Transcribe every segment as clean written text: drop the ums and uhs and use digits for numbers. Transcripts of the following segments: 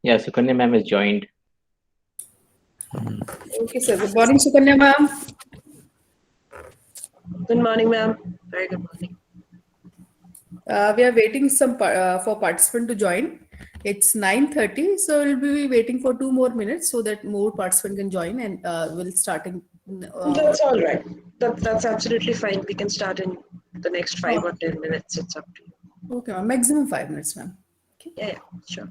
Yeah, Sukanya ma'am has joined. Okay, sir. Good morning, Sukanya ma'am. Good morning, ma'am. Very good morning. We are waiting for participant to join. It's 9:30, so we'll be waiting for 2 more minutes so that more participant can join, and we'll start in. That's all right. That's absolutely fine. We can start in the next 5 or 10 minutes. It's up to you. Okay, ma'am. Maximum 5 minutes, ma'am. Okay. Yeah, sure.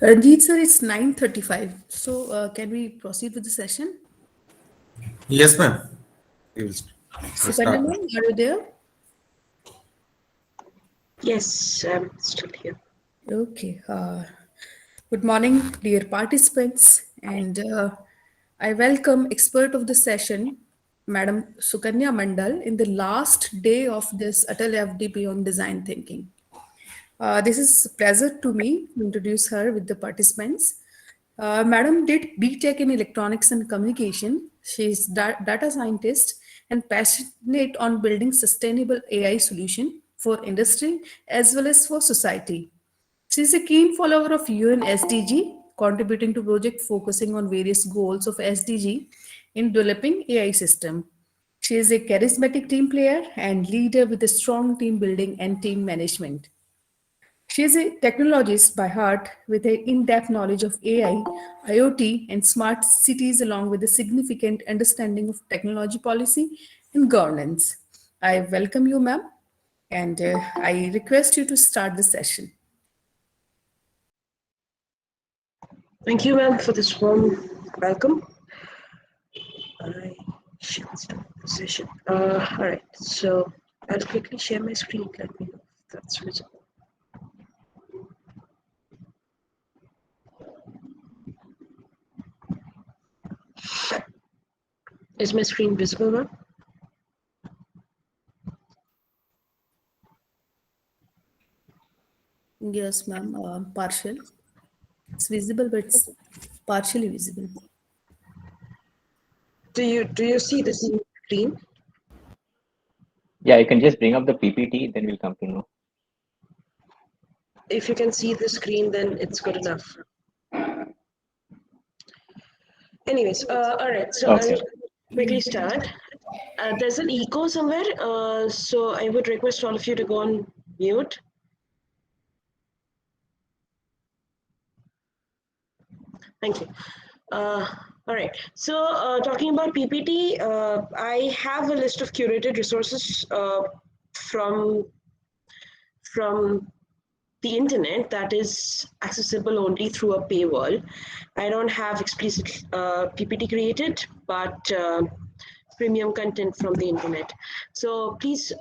Ranjit sir, it's 9:35. So can we proceed with the session? Yes, ma'am. We will, we'll Sukanya start now. ma'am, are you there? Yes, I'm still here. Okay. Good morning, dear participants, and I welcome expert of the session, Madam Sukanya Mandal, in the last day of this ATAL FDP on design thinking. This is a pleasure to me to introduce her with the participants. Madam did BTech in Electronics and Communication. She is data scientist and passionate on building sustainable AI solution for industry as well as for society. She is a keen follower of UN SDG, contributing to projects focusing on various goals of SDG in developing AI system. She is a charismatic team player and leader with a strong team building and team management. She is a technologist by heart with an in depth knowledge of AI, IoT, and smart cities, along with a significant understanding of technology policy and governance. I welcome you, ma'am, and I request you to start the session. Thank you, ma'am, for this warm welcome. I shall start the session. All right, so I'll quickly share my screen. Let me know if that's visible. Is my screen visible, ma'am? Yes, ma'am, partial. It's visible, but it's partially visible. Do you see the screen? Yeah, you can just bring up the PPT, then we'll come to know. If you can see the screen, then it's good enough. Anyways, all right, so Okay. I'll quickly start. There's an echo somewhere, so I would request all of you to go on mute. Thank you. All right, so talking about PPT, I have a list of curated resources from from the internet that is accessible only through a paywall. I don't have explicit PPT created, but premium content from the internet. So please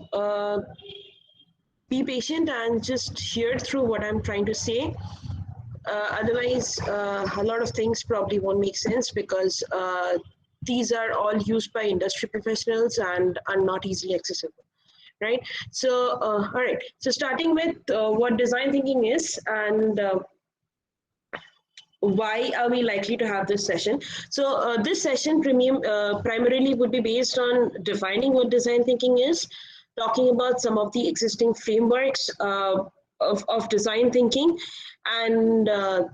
be patient and just hear through what I'm trying to say. Otherwise, a lot of things probably won't make sense because these are all used by industry professionals and are not easily accessible, right? So, all right. So starting with what design thinking is and why are we likely to have this session. So this session primarily would be based on defining what design thinking is, talking about some of the existing frameworks of design thinking, and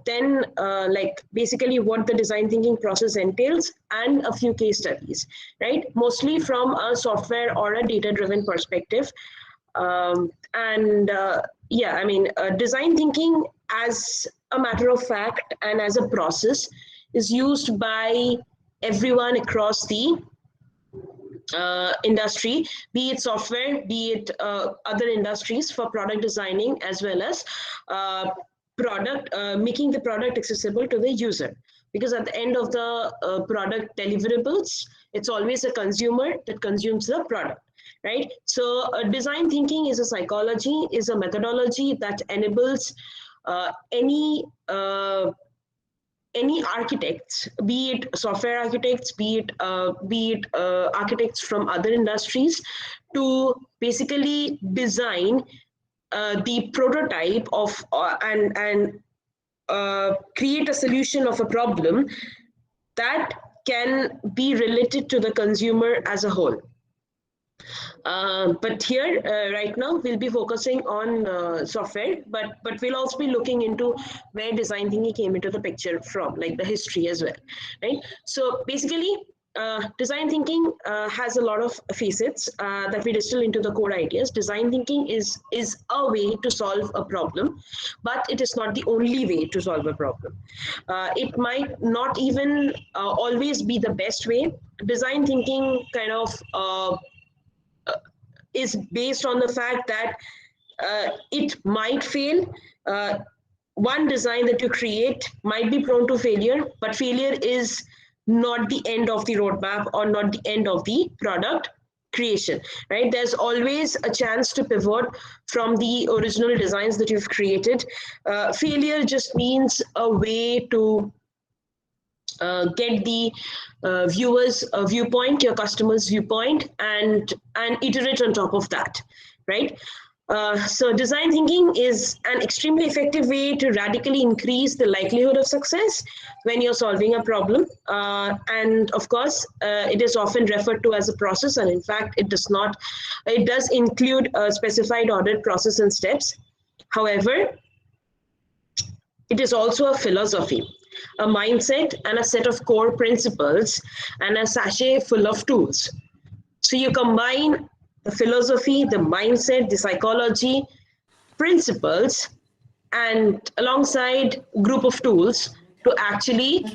then like basically what the design thinking process entails, and a few case studies, right? Mostly from a software or a data driven perspective. And yeah, I mean, design thinking as a matter of fact and as a process is used by everyone across the industry, be it software, be it other industries, for product designing as well as product making the product accessible to the user. Because at the end of the product deliverables, it's always a consumer that consumes the product, right? So design thinking is a psychology, is a methodology that enables any architects, be it software architects, be it architects from other industries, to basically design the prototype of and create a solution of a problem that can be related to the consumer as a whole. But here, right now, we'll be focusing on software, but we'll also be looking into where design thinking came into the picture from, like the history as well, right? So basically, design thinking has a lot of facets that we distill into the core ideas. Design thinking is a way to solve a problem, but it is not the only way to solve a problem. It might not even always be the best way. Design thinking kind of is based on the fact that it might fail. one design that you create might be prone to failure, but failure is not the end of the roadmap or not the end of the product creation, right? There's always a chance to pivot from the original designs that you've created. Failure just means a way to get the viewers' viewpoint, your customer's viewpoint, and iterate on top of that, right? So design thinking is an extremely effective way to radically increase the likelihood of success when you're solving a problem. And of course, it is often referred to as a process, and in fact, it does include a specified audit process and steps. However, it is also a philosophy, a mindset, and a set of core principles, and a sachet full of tools. So you combine the philosophy, the mindset, the psychology, principles, and alongside a group of tools to actually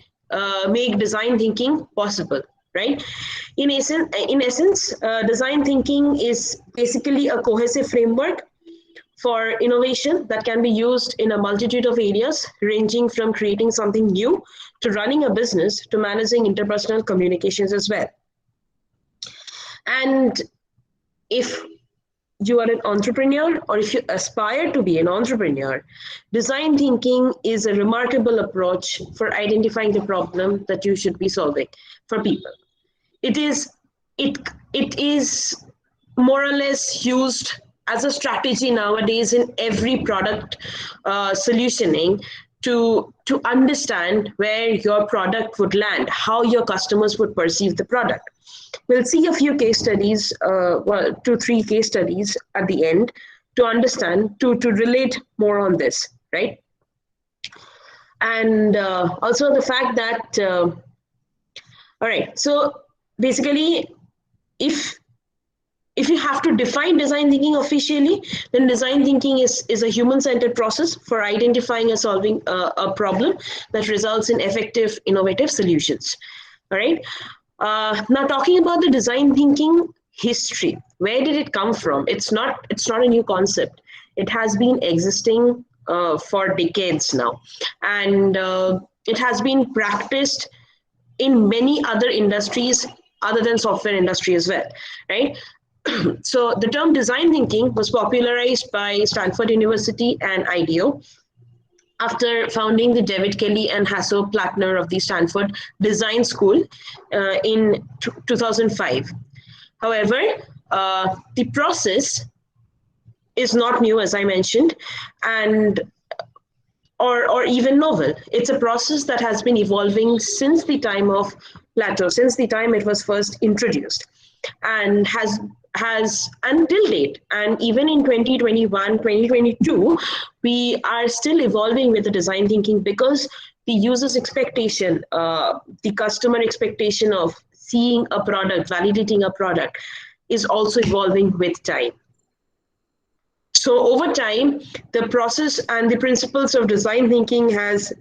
make design thinking possible, right? In essence, design thinking is basically a cohesive framework for innovation that can be used in a multitude of areas, ranging from creating something new to running a business to managing interpersonal communications as well. And if you are an entrepreneur or if you aspire to be an entrepreneur, design thinking is a remarkable approach for identifying the problem that you should be solving for people. It is more or less used as a strategy nowadays in every product solutioning to understand where your product would land, how your customers would perceive the product. We'll see a few case studies, 2-3 case studies at the end to understand, to relate more on this, right? And also the fact that, all right, so basically, if you have to define design thinking officially, then design thinking is a human-centered process for identifying and solving a problem that results in effective, innovative solutions. All right. Now, talking about the design thinking history, where did it come from? It's not a new concept. It has been existing for decades now, and it has been practiced in many other industries other than software industry as well, right? So the term design thinking was popularized by Stanford University and IDEO after founding the David Kelly and Hasso Plattner of the Stanford Design School in 2005. However, the process is not new, as I mentioned, and or even novel. It's a process that has been evolving since the time of Plato, since the time it was first introduced, and has until date, and even in 2021, 2022, we are still evolving with the design thinking because the user's expectation, the customer expectation of seeing a product, validating a product, is also evolving with time. So over time, the process and the principles of design thinking has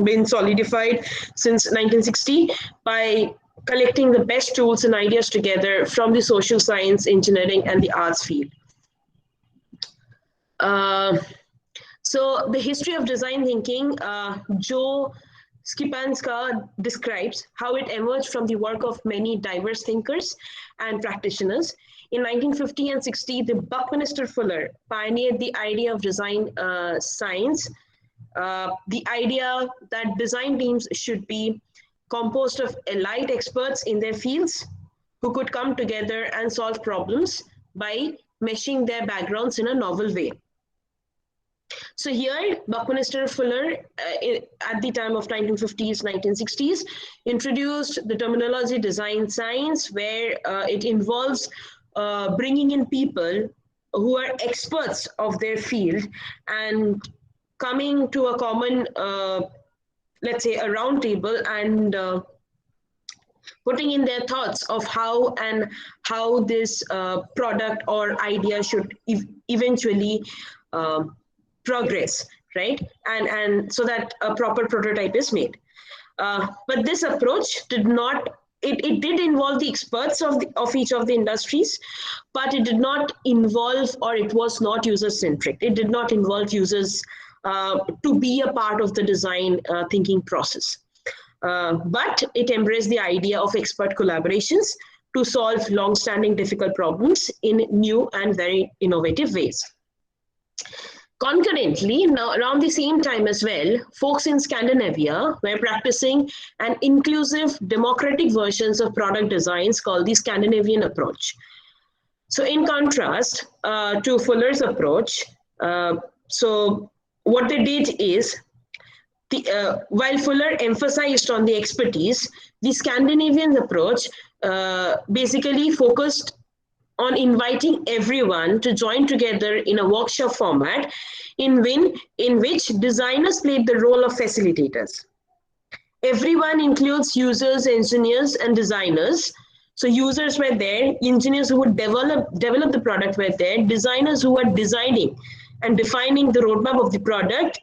been solidified since 1960 by collecting the best tools and ideas together from the social science, engineering, and the arts field. So the history of design thinking, Joe Skipanska describes how it emerged from the work of many diverse thinkers and practitioners. In 1950 and 60, the Buckminster Fuller pioneered the idea of design science, the idea that design teams should be composed of elite experts in their fields who could come together and solve problems by meshing their backgrounds in a novel way. So here, Buckminster Fuller, at the time of 1950s, 1960s, introduced the terminology design science, where it involves bringing in people who are experts of their field and coming to a common let's say a round table and putting in their thoughts of how this product or idea should eventually progress, right? And so that a proper prototype is made. But this approach did not, it did involve the experts of each of the industries, but it did not involve, or it was not user-centric. It did not involve users to be a part of the design thinking process. But it embraced the idea of expert collaborations to solve long-standing difficult problems in new and very innovative ways. Concurrently, now around the same time as well, folks in Scandinavia were practicing an inclusive, democratic versions of product designs called the Scandinavian approach. So in contrast to Fuller's approach, so what they did is, while Fuller emphasized on the expertise, the Scandinavian approach basically focused on inviting everyone to join together in a workshop format in which designers played the role of facilitators. Everyone includes users, engineers, and designers. So users were there, engineers who would develop the product were there, designers who were designing and defining the roadmap of the product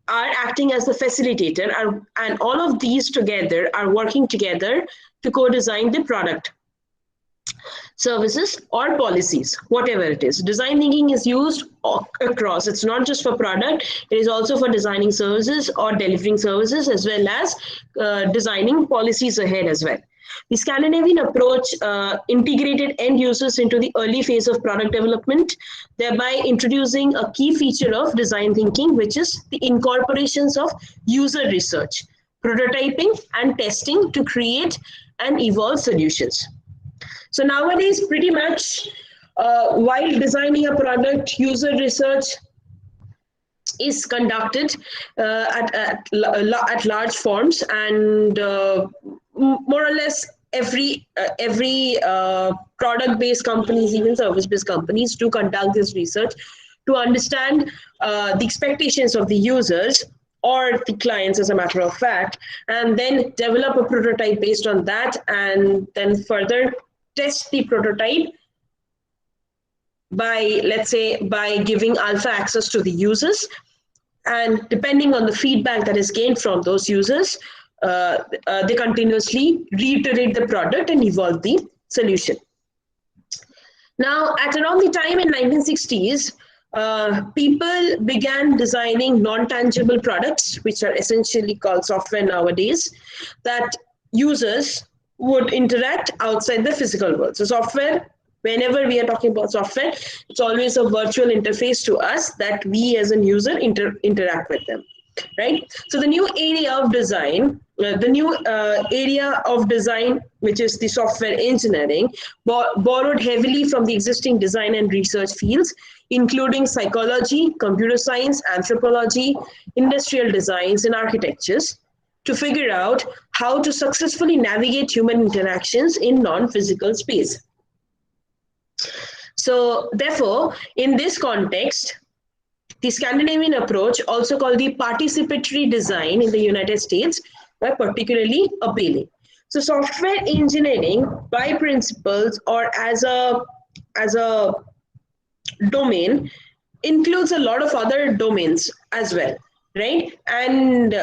are acting as the facilitator, and all of these together are working together to co-design the product, services, or policies, whatever it is. Design thinking is used across. It's not just for product, it is also for designing services or delivering services, as well as designing policies ahead as well. The Scandinavian approach integrated end users into the early phase of product development, thereby introducing a key feature of design thinking, which is the incorporations of user research, prototyping, and testing to create and evolve solutions. So nowadays, pretty much, while designing a product, user research is conducted at large forms, and more or less every product-based companies, even service-based companies, do conduct this research to understand the expectations of the users or the clients, as a matter of fact, and then develop a prototype based on that, and then further test the prototype by, let's say, by giving alpha access to the users. And depending on the feedback that is gained from those users, they continuously reiterate the product and evolve the solution. Now, at around the time in 1960s, people began designing non-tangible products, which are essentially called software nowadays, that users would interact outside the physical world. So software, whenever we are talking about software, it's always a virtual interface to us that we as a user interact with them, right? So the new area of design, which is the software engineering, borrowed heavily from the existing design and research fields, including psychology, computer science, anthropology, industrial designs, and architectures, to figure out how to successfully navigate human interactions in non-physical space. So therefore, in this context, the Scandinavian approach, also called the participatory design in the United States, were particularly appealing. So software engineering by principles or as a domain includes a lot of other domains as well, right? And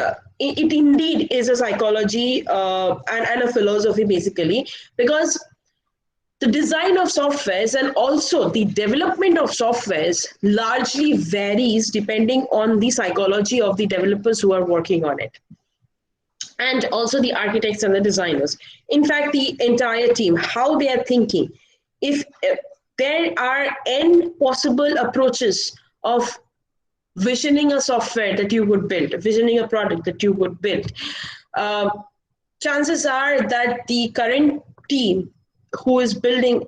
it indeed is a psychology and a philosophy, basically, because the design of softwares and also the development of softwares largely varies depending on the psychology of the developers who are working on it, and also the architects and the designers. In fact, the entire team, how they are thinking. If there are n possible approaches of visioning a software that you would build, visioning a product that you would build, chances are that the current team who is building,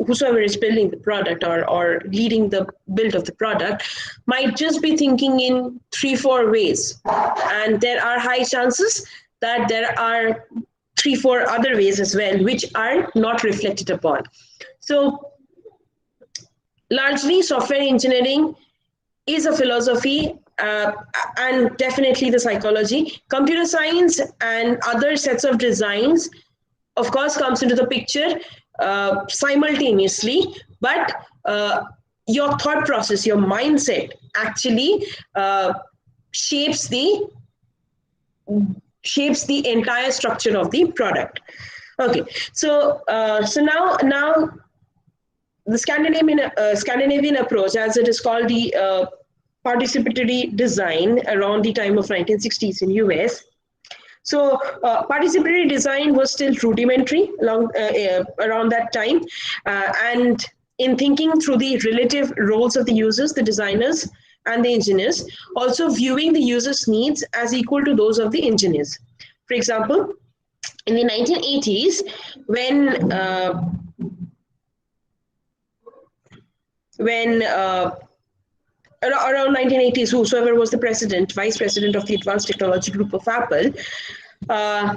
whosoever is building the product or leading the build of the product might just be thinking in 3-4 ways. And there are high chances that there are 3-4 other ways as well, which are not reflected upon. So largely software engineering is a philosophy and definitely the psychology. Computer science and other sets of designs, of course, comes into the picture simultaneously, but your thought process, your mindset actually shapes the entire structure of the product. Okay, so now the Scandinavian approach, as it is called, the participatory design around the time of 1960s in US. So participatory design was still rudimentary around that time, and in thinking through the relative roles of the users, the designers, and the engineers, also viewing the users' needs as equal to those of the engineers. For example, in the 1980s, when around 1980s, whosoever was the vice president of the Advanced Technology Group of Apple, uh,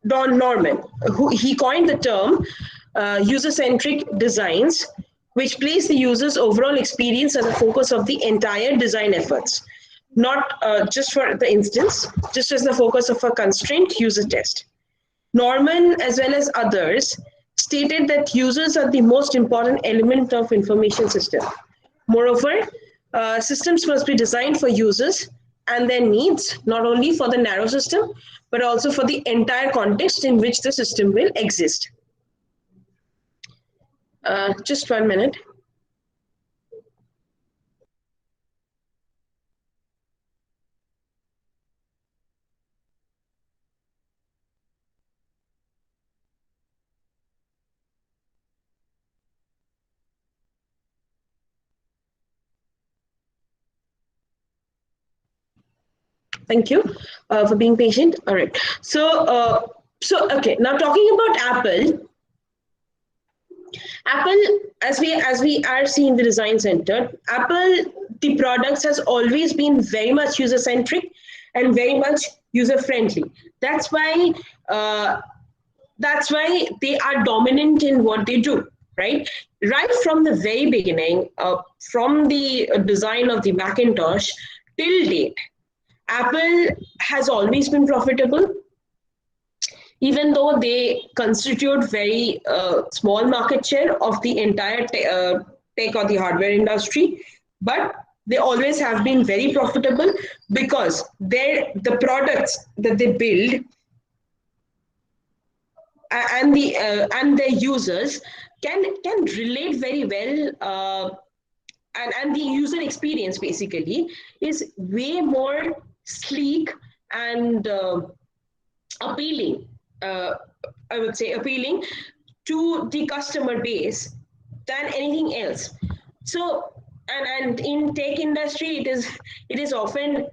Don Norman, who he coined the term user-centric designs, which place the user's overall experience as the focus of the entire design efforts, not just for the instance, just as the focus of a constrained user test. Norman, as well as others, stated that users are the most important element of information system. Moreover, systems must be designed for users and their needs, not only for the narrow system, but also for the entire context in which the system will exist. Just 1 minute. Thank you for being patient. All right. So okay. Now talking about Apple, as we are seeing the design center, Apple, the products has always been very much user centric and very much user friendly. That's why uh, that's why they are dominant in what they do, right from the very beginning, from the design of the Macintosh till date. Apple has always been profitable, even though they constitute very small market share of the entire tech or the hardware industry, but they always have been very profitable because the products that they build and their users can relate very well, and the user experience basically is way more sleek and appealing, uh, I would say appealing to the customer base than anything else. So and in tech industry, it is often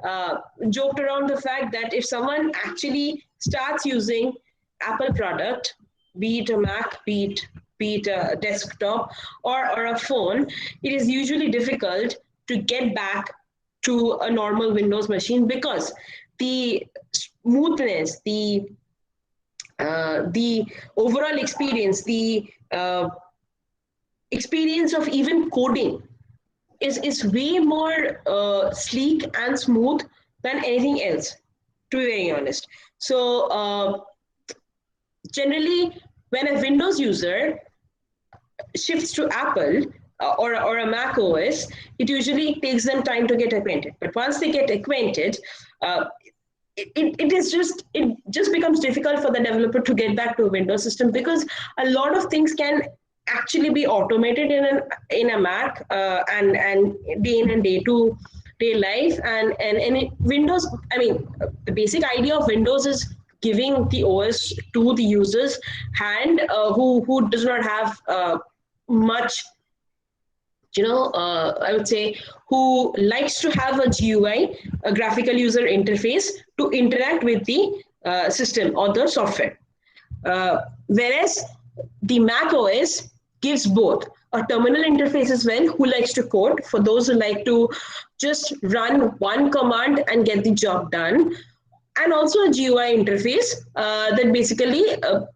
joked around the fact that if someone actually starts using Apple product, be it a Mac, be it a desktop or a phone, it is usually difficult to get back to a normal Windows machine because the smoothness, the overall experience, the experience of even coding is way more sleek and smooth than anything else, to be very honest. So generally, when a Windows user shifts to Apple or a Mac OS, it usually takes them time to get acquainted. But once they get acquainted, uh, it just becomes difficult for the developer to get back to a Windows system because a lot of things can actually be automated in a Mac, and day in and day life, and Windows. I mean, the basic idea of Windows is giving the OS to the user's hand, who does not have much, I would say, who likes to have a GUI, a graphical user interface, to interact with the system or the software. Whereas the Mac OS gives both a terminal interface as well, who likes to code, for those who like to just run one command and get the job done, and also a GUI interface that basically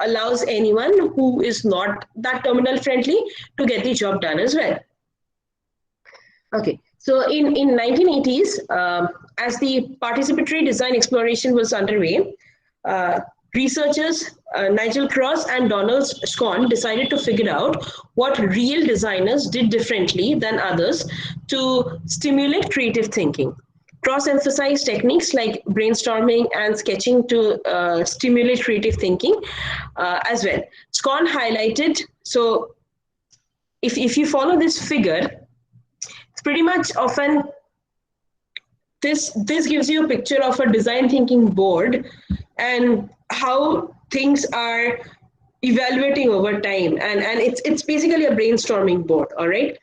allows anyone who is not that terminal friendly to get the job done as well. Okay, so in 1980s, as the participatory design exploration was underway, researchers Nigel Cross and Donald Scone decided to figure out what real designers did differently than others to stimulate creative thinking. Cross emphasized techniques like brainstorming and sketching to stimulate creative thinking as well. Scone highlighted, so if you follow this figure, it's pretty much often this gives you a picture of a design thinking board and how things are evaluating over time, and it's basically a brainstorming board. All right.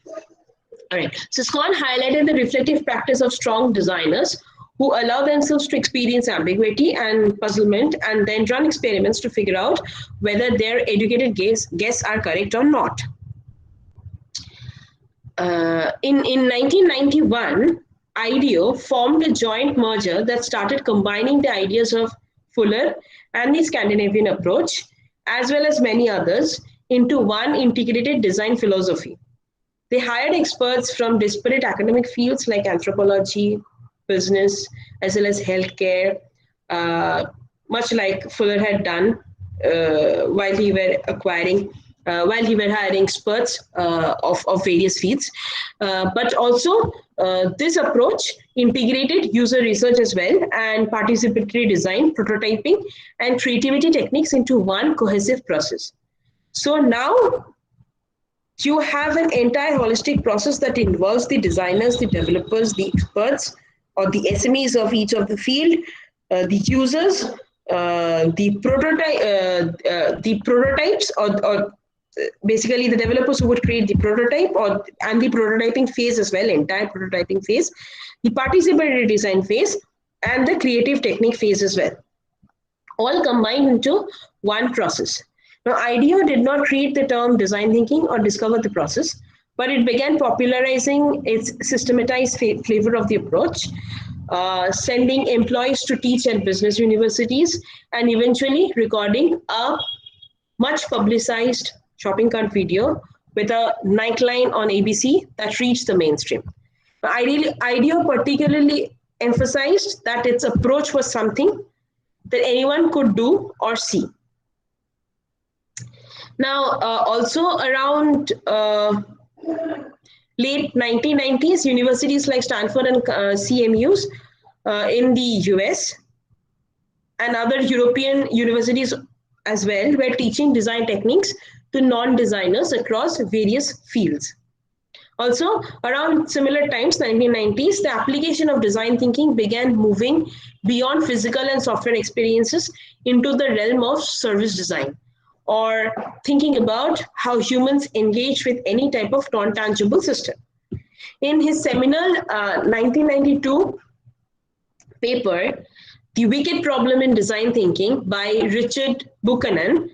So SCON highlighted the reflective practice of strong designers who allow themselves to experience ambiguity and puzzlement and then run experiments to figure out whether their educated guesses are correct or not. In 1991, IDEO formed a joint merger that started combining the ideas of Fuller and the Scandinavian approach, as well as many others, into one integrated design philosophy. They hired experts from disparate academic fields like anthropology, business, as well as healthcare, much like Fuller had done while he were hiring experts of various fields. But also, this approach integrated user research as well and participatory design, prototyping, and creativity techniques into one cohesive process. So now you have an entire holistic process that involves the designers, the developers, the experts, or the SMEs of each of the field, the users, the prototypes, or basically the developers who would create the prototype, and the prototyping phase as well, entire prototyping phase, the participatory design phase, and the creative technique phase as well, all combined into one process. Now, IDEO did not create the term design thinking or discover the process, but it began popularizing its systematized flavor of the approach, sending employees to teach at business universities, and eventually recording a much publicized shopping cart video with a nightline on ABC that reached the mainstream. IDEO particularly emphasized that its approach was something that anyone could do or see. Now, also around late 1990s, universities like Stanford and CMUs in the US and other European universities as well were teaching design techniques to non-designers across various fields. Also, around similar times, 1990s, the application of design thinking began moving beyond physical and software experiences into the realm of service design, or thinking about how humans engage with any type of non-tangible system. In his seminal 1992 paper, The Wicked Problem in Design Thinking by Richard Buchanan,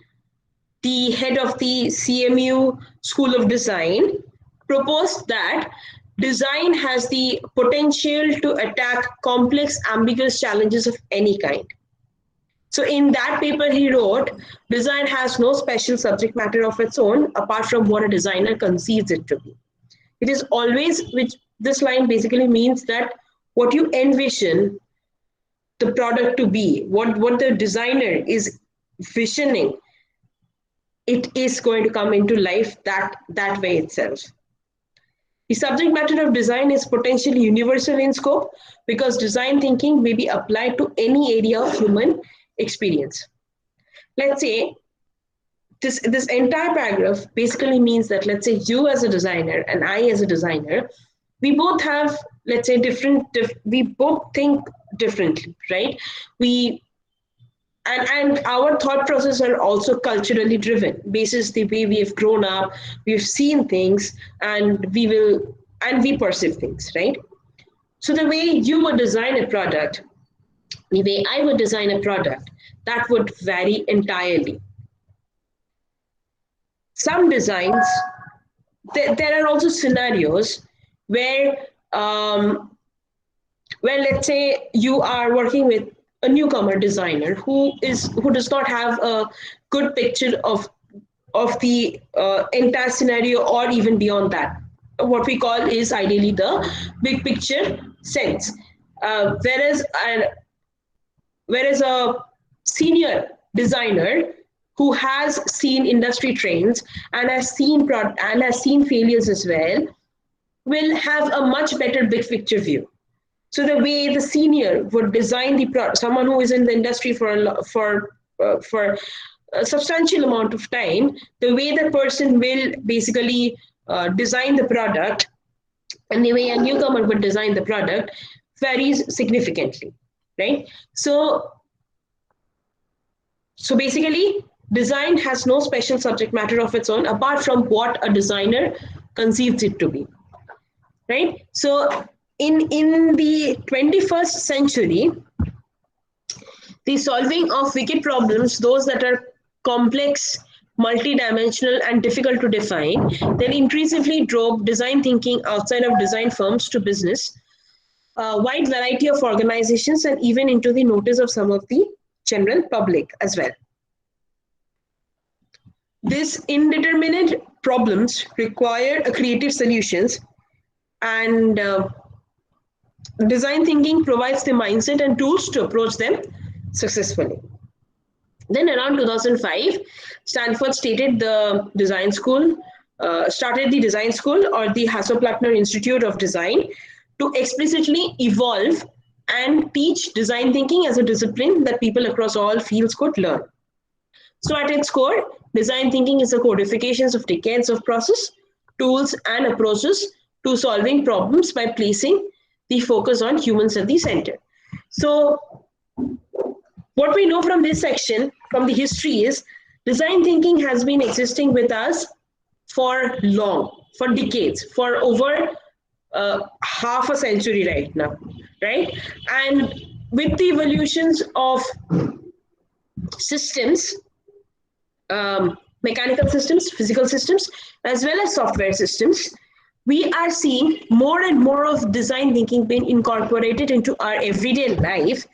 the head of the CMU School of Design, proposed that design has the potential to attack complex, ambiguous challenges of any kind. So in that paper he wrote, design has no special subject matter of its own apart from what a designer conceives it to be. It is always, which this line basically means that what you envision the product to be, what the designer is visioning, it is going to come into life that way itself. The subject matter of design is potentially universal in scope because design thinking may be applied to any area of human experience. Let's say this entire paragraph basically means that, let's say you as a designer and I as a designer, we both have, let's say, we both think differently, right? And our thought process are also culturally driven, basis the way we have grown up, we've seen things, and we perceive things, right? So the way you would design a product, the way I would design a product, that would vary entirely. Some designs, there are also scenarios where let's say you are working with a newcomer designer who does not have a good picture of the entire scenario or even beyond that. What we call is ideally the big picture sense. Whereas a senior designer who has seen industry trends and has seen failures as well will have a much better big picture view. So the way the senior would design the product, someone who is in the industry for a substantial amount of time, the way the person will basically design the product and the way a newcomer would design the product varies significantly, right? So basically, design has no special subject matter of its own apart from what a designer conceives it to be, right? So in the 21st century, the solving of wicked problems, those that are complex, multidimensional, and difficult to define, then increasingly drove design thinking outside of design firms to business, a wide variety of organizations, and even into the notice of some of the general public as well. These indeterminate problems require a creative solutions, and design thinking provides the mindset and tools to approach them successfully. Then around 2005, Stanford started the design school or the Hasso-Plattner Institute of Design to explicitly evolve and teach design thinking as a discipline that people across all fields could learn. So at its core, design thinking is a codification of decades of process, tools, and approaches to solving problems by placing the focus on humans at the center. So what we know from this section, from the history, is design thinking has been existing with us for long, for decades, for over half a century right now, right? And with the evolutions of systems, mechanical systems, physical systems, as well as software systems, we are seeing more and more of design thinking being incorporated into our everyday life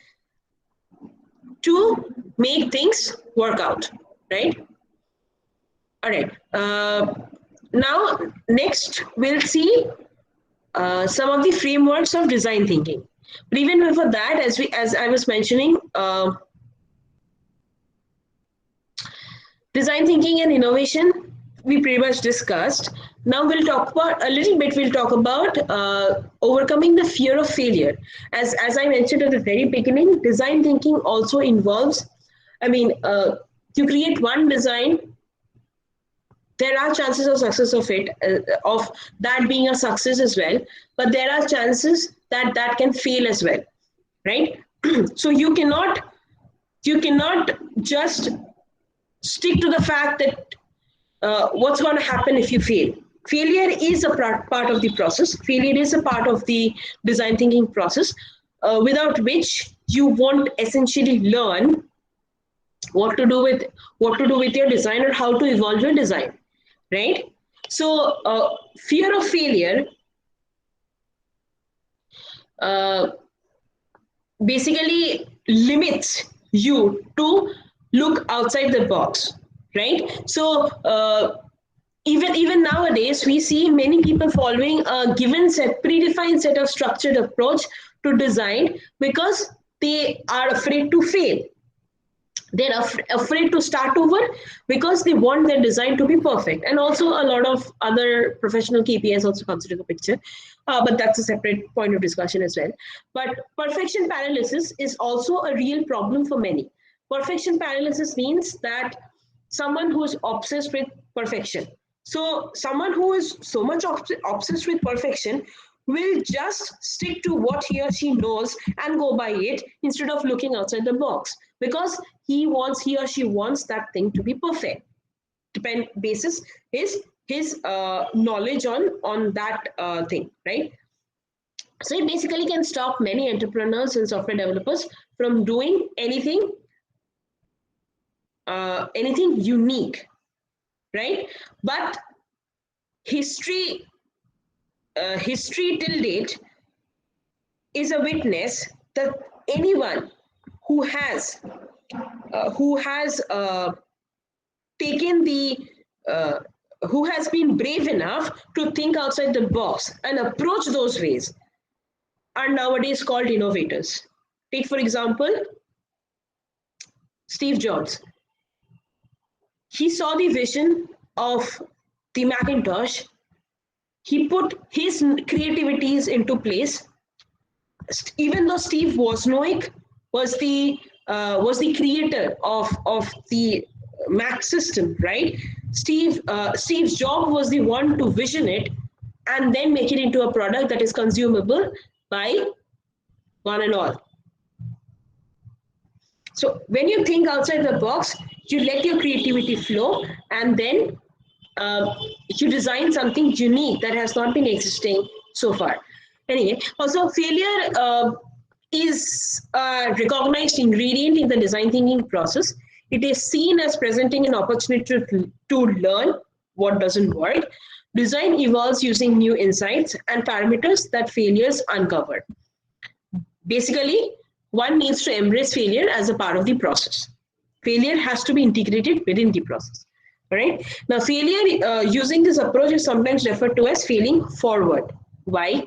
to make things work out, right? All right. Now, next, we'll see some of the frameworks of design thinking. But even before that, as I was mentioning, design thinking and innovation, we pretty much discussed. Now we'll talk about overcoming the fear of failure. As I mentioned at the very beginning, design thinking also involves, you create one design, there are chances of success of it, of that being a success as well, but there are chances that that can fail as well, right? So you cannot just stick to the fact that what's going to happen if you fail. Failure is a part of the process. Failure is a part of the design thinking process, without which you won't essentially learn what to do with your design or how to evolve your design, right? So fear of failure basically limits you to look outside the box, right? So even nowadays, we see many people following a predefined set of structured approach to design because they are afraid to fail. They're afraid to start over because they want their design to be perfect. And also a lot of other professional KPIs also consider the picture, but that's a separate point of discussion as well. But perfection paralysis is also a real problem for many. Perfection paralysis means that someone who is obsessed with perfection. So someone who is so much obsessed with perfection will just stick to what he or she knows and go by it instead of looking outside the box, because he or she wants that thing to be perfect. Basis his knowledge on that thing, right? So it basically can stop many entrepreneurs and software developers from doing anything unique, right? But history till date is a witness that anyone who has taken the who has been brave enough to think outside the box and approach those ways are nowadays called innovators. Take, for example, Steve Jobs. He saw the vision of the Macintosh. He put his creativities into place. Even though Steve Wozniak was the creator of the Mac system, right? Steve's job was the one to vision it and then make it into a product that is consumable by one and all. So when you think outside the box, you let your creativity flow, and then you design something unique that has not been existing so far. Anyway, also failure is a recognized ingredient in the design thinking process. It is seen as presenting an opportunity to learn what doesn't work. Design evolves using new insights and parameters that failures uncover. Basically, one needs to embrace failure as a part of the process. Failure has to be integrated within the process. All right. Now, failure using this approach is sometimes referred to as failing forward. Why?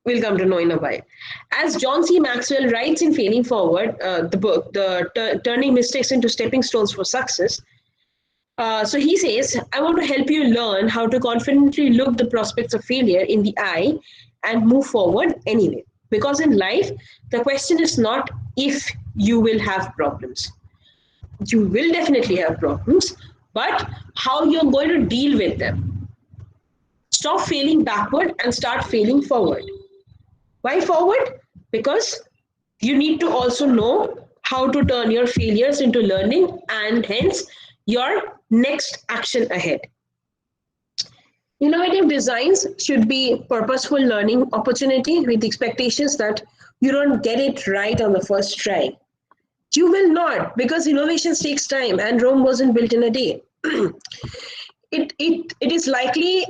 We'll come to know in a while. As John C. Maxwell writes in Failing Forward, the book, Turning Mistakes into Stepping Stones for Success. So he says, I want to help you learn how to confidently look the prospects of failure in the eye and move forward anyway. Because in life, the question is not if you will have problems. You will definitely have problems, but how you're going to deal with them. Stop failing backward and start failing forward. Why forward? Because you need to also know how to turn your failures into learning and hence your next action ahead. Innovative designs should be purposeful learning opportunity with expectations that you don't get it right on the first try. You will not, because innovations takes time and Rome wasn't built in a day. It is likely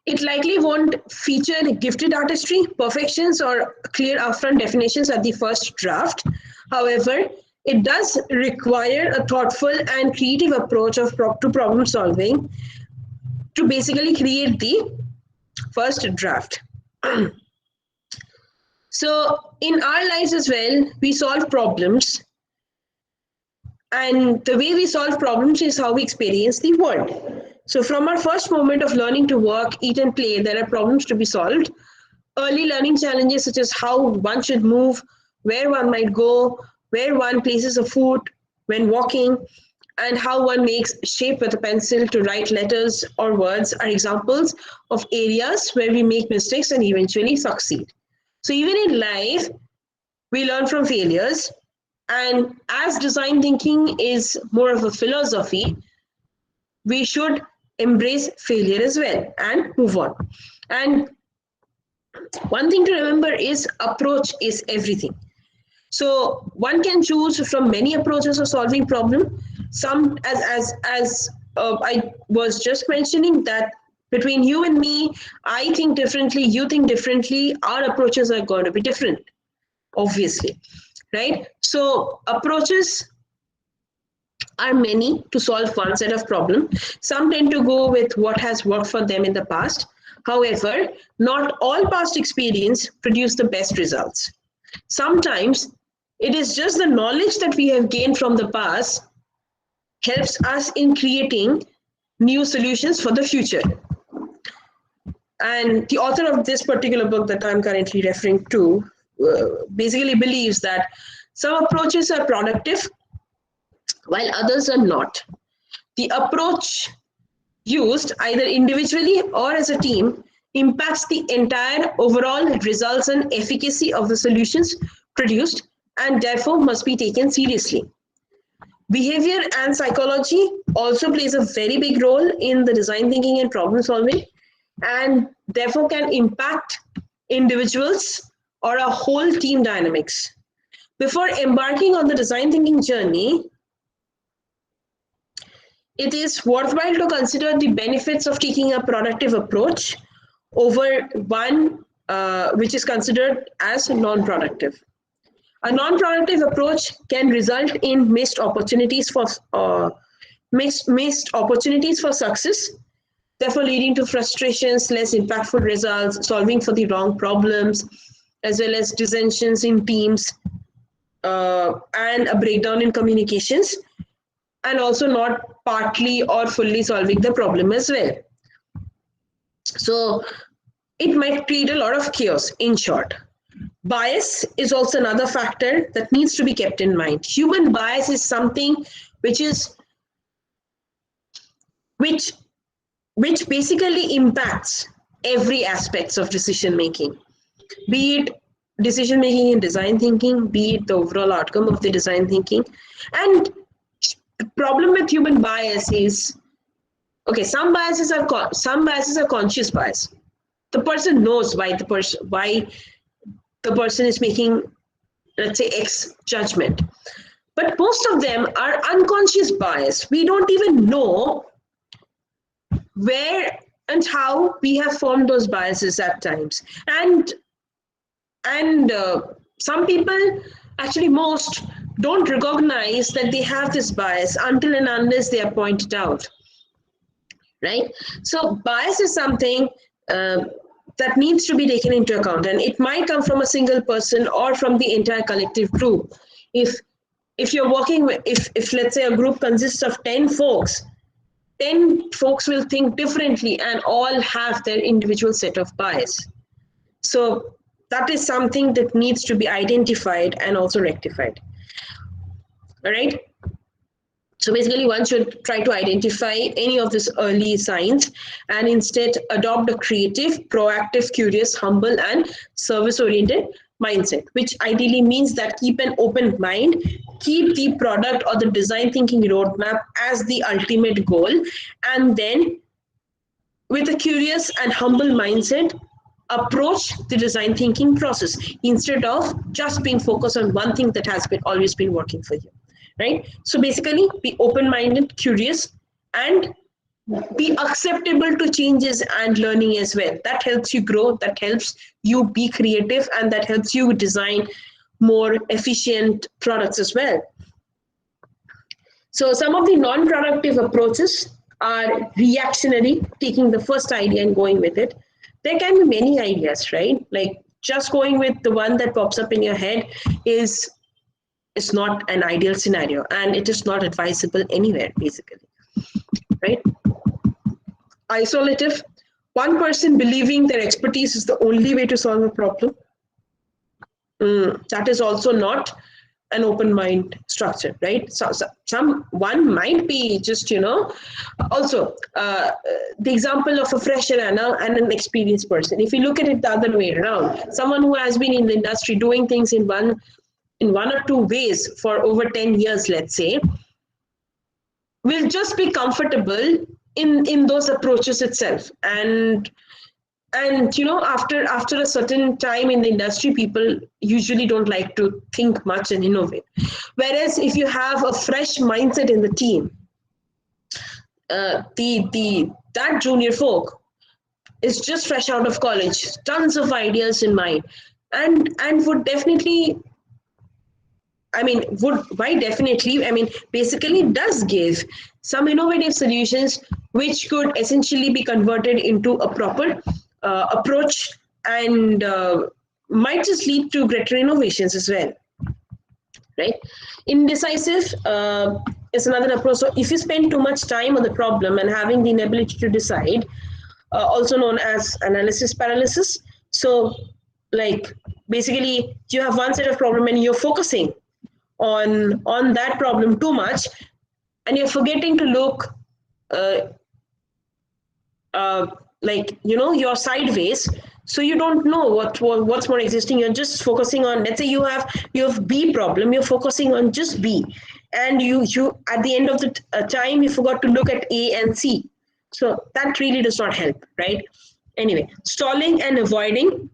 it likely won't feature gifted artistry, perfections, or clear upfront definitions at the first draft. However, it does require a thoughtful and creative approach to problem solving to basically create the first draft. So in our lives as well, we solve problems. And the way we solve problems is how we experience the world. So from our first moment of learning to work, eat and play, there are problems to be solved. Early learning challenges such as how one should move, where one might go, where one places a foot when walking, and how one makes shape with a pencil to write letters or words are examples of areas where we make mistakes and eventually succeed. So even in life, we learn from failures. And as design thinking is more of a philosophy, we should embrace failure as well and move on. And one thing to remember is approach is everything. So one can choose from many approaches of solving problem. Some, as I was just mentioning, that between you and me, I think differently, you think differently, our approaches are going to be different, obviously, right? So approaches are many to solve one set of problem. Some tend to go with what has worked for them in the past. However, not all past experience produce the best results. Sometimes it is just the knowledge that we have gained from the past helps us in creating new solutions for the future. And the author of this particular book that I'm currently referring to basically believes that some approaches are productive while others are not. The approach used either individually or as a team impacts the entire overall results and efficacy of the solutions produced and therefore must be taken seriously. Behavior and psychology also plays a very big role in the design thinking and problem solving, and therefore can impact individuals or a whole team dynamics. Before embarking on the design thinking journey, it is worthwhile to consider the benefits of taking a productive approach over one which is considered as non-productive. A non-productive approach can result in missed opportunities for success, therefore leading to frustrations, less impactful results, solving for the wrong problems, as well as dissensions in teams, and a breakdown in communications, and also not partly or fully solving the problem as well. So it might create a lot of chaos, in short. Bias is also another factor that needs to be kept in mind. Human bias is something which basically impacts every aspects of decision making, be it decision making in design thinking, be it the overall outcome of the design thinking. And the problem with human bias is, okay, some biases are conscious bias. The person knows why the person is making, let's say, X judgment. But most of them are unconscious bias. We don't even know where and how we have formed those biases at times. And some people, actually most, don't recognize that they have this bias until and unless they are pointed out. Right? So bias is something that needs to be taken into account, and it might come from a single person or from the entire collective group. If you're working with, if let's say a group consists of 10 folks, 10 folks will think differently and all have their individual set of bias. So that is something that needs to be identified and also rectified. All right. So basically, one should try to identify any of these early signs and instead adopt a creative, proactive, curious, humble, and service-oriented mindset, which ideally means that keep an open mind, keep the product or the design thinking roadmap as the ultimate goal, and then with a curious and humble mindset, approach the design thinking process instead of just being focused on one thing that has always been working for you. Right? So basically, be open-minded, curious, and be acceptable to changes and learning as well. That helps you grow, that helps you be creative, and that helps you design more efficient products as well. So some of the non-productive approaches are reactionary, taking the first idea and going with it. There can be many ideas, right? Like just going with the one that pops up in your head is not an ideal scenario, and it is not advisable anywhere, basically. Right? Isolative, one person believing their expertise is the only way to solve a problem. That is also not an open mind structure, right? So one might be just, also the example of a fresher and an experienced person. If you look at it the other way around, someone who has been in the industry doing things in one or two ways for over 10 years, let's say, will just be comfortable in those approaches itself. And after a certain time in the industry, people usually don't like to think much and innovate. Whereas if you have a fresh mindset in the team, that junior folk is just fresh out of college, tons of ideas in mind, and would definitely, basically does give some innovative solutions which could essentially be converted into a proper approach and might just lead to greater innovations as well. Right? Indecisive is another approach. So if you spend too much time on the problem and having the inability to decide, also known as analysis paralysis. So like basically you have one set of problem and you're focusing on that problem too much, and you're forgetting to look you're sideways, so you don't know what's more existing. You're just focusing on, let's say you have B problem, you're focusing on just B, and you at the end of the time you forgot to look at A and C. So that really does not help, right? Anyway, stalling and avoiding,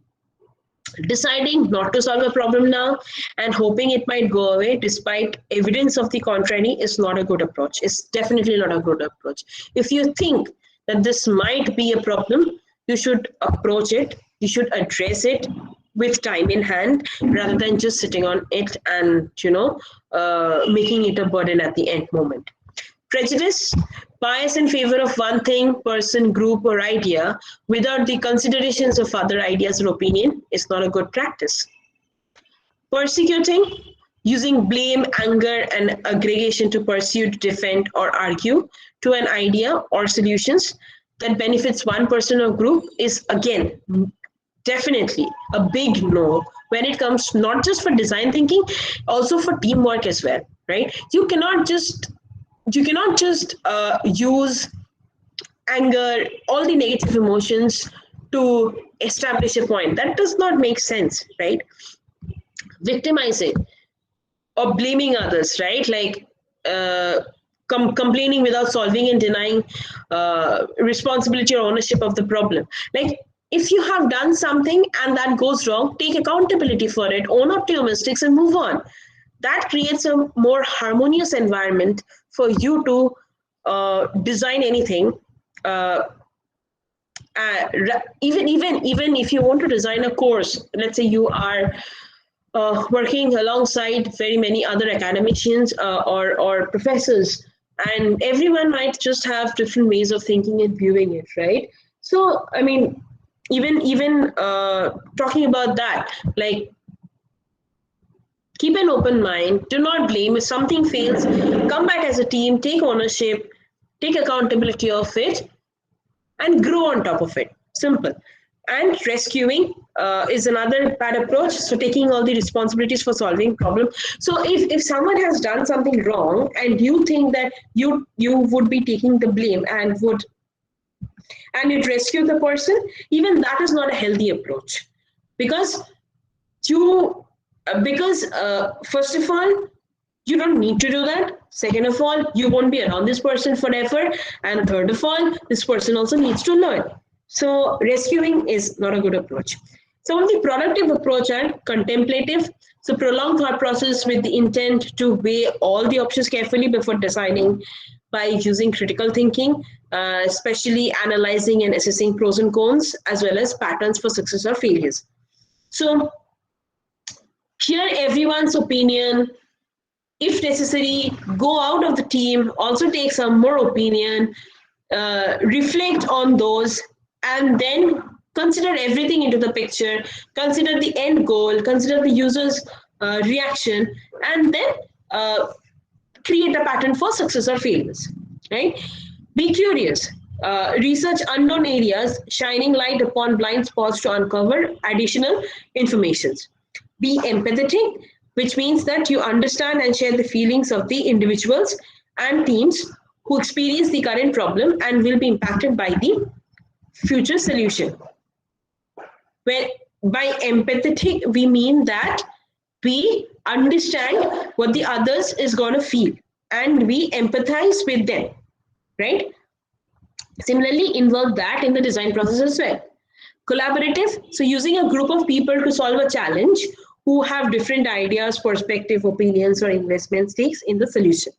deciding not to solve a problem now and hoping it might go away despite evidence of the contrary is not a good approach. It's definitely not a good approach. If you think that this might be a problem, you should approach it, you should address it with time in hand rather than just sitting on it and making it a burden at the end moment. Prejudice, bias in favor of one thing, person, group, or idea without the considerations of other ideas or opinion is not a good practice. Persecuting, using blame, anger, and aggregation to pursue, defend, or argue to an idea or solutions that benefits one person or group is, again, definitely a big no when it comes not just for design thinking, also for teamwork as well, right? You cannot just use anger, all the negative emotions to establish a point. That does not make sense, right? Victimizing or blaming others, right? Like complaining without solving and denying responsibility or ownership of the problem. Like, if you have done something and that goes wrong, take accountability for it, own up to your mistakes, and move on. That creates a more harmonious environment for you to design anything. Even if you want to design a course, let's say you are working alongside very many other academicians or professors, and everyone might just have different ways of thinking and viewing it, right? So, I mean, even talking about that, like, keep an open mind, do not blame. If something fails, come back as a team, take ownership, take accountability of it, and grow on top of it. Simple. And rescuing is another bad approach. So taking all the responsibilities for solving problem. So if someone has done something wrong and you think that you would be taking the blame and you'd rescue the person, even that is not a healthy approach, because first of all, you don't need to do that. Second of all, you won't be around this person forever. And third of all, this person also needs to learn. So rescuing is not a good approach. Some of the productive approach are contemplative. So prolonged thought process with the intent to weigh all the options carefully before deciding by using critical thinking, especially analyzing and assessing pros and cons, as well as patterns for success or failures. So hear everyone's opinion. If necessary, go out of the team, also take some more opinion, reflect on those, and then consider everything into the picture, consider the end goal, consider the user's reaction, and then create a pattern for success or failures, right? Be curious. Research unknown areas, shining light upon blind spots to uncover additional informations. Be empathetic, which means that you understand and share the feelings of the individuals and teams who experience the current problem and will be impacted by the future solution. Where by empathetic, we mean that we understand what the others is going to feel and we empathize with them, right? Similarly, involve that in the design process as well. Collaborative, so using a group of people to solve a challenge who have different ideas, perspective, opinions, or investment stakes in the solution.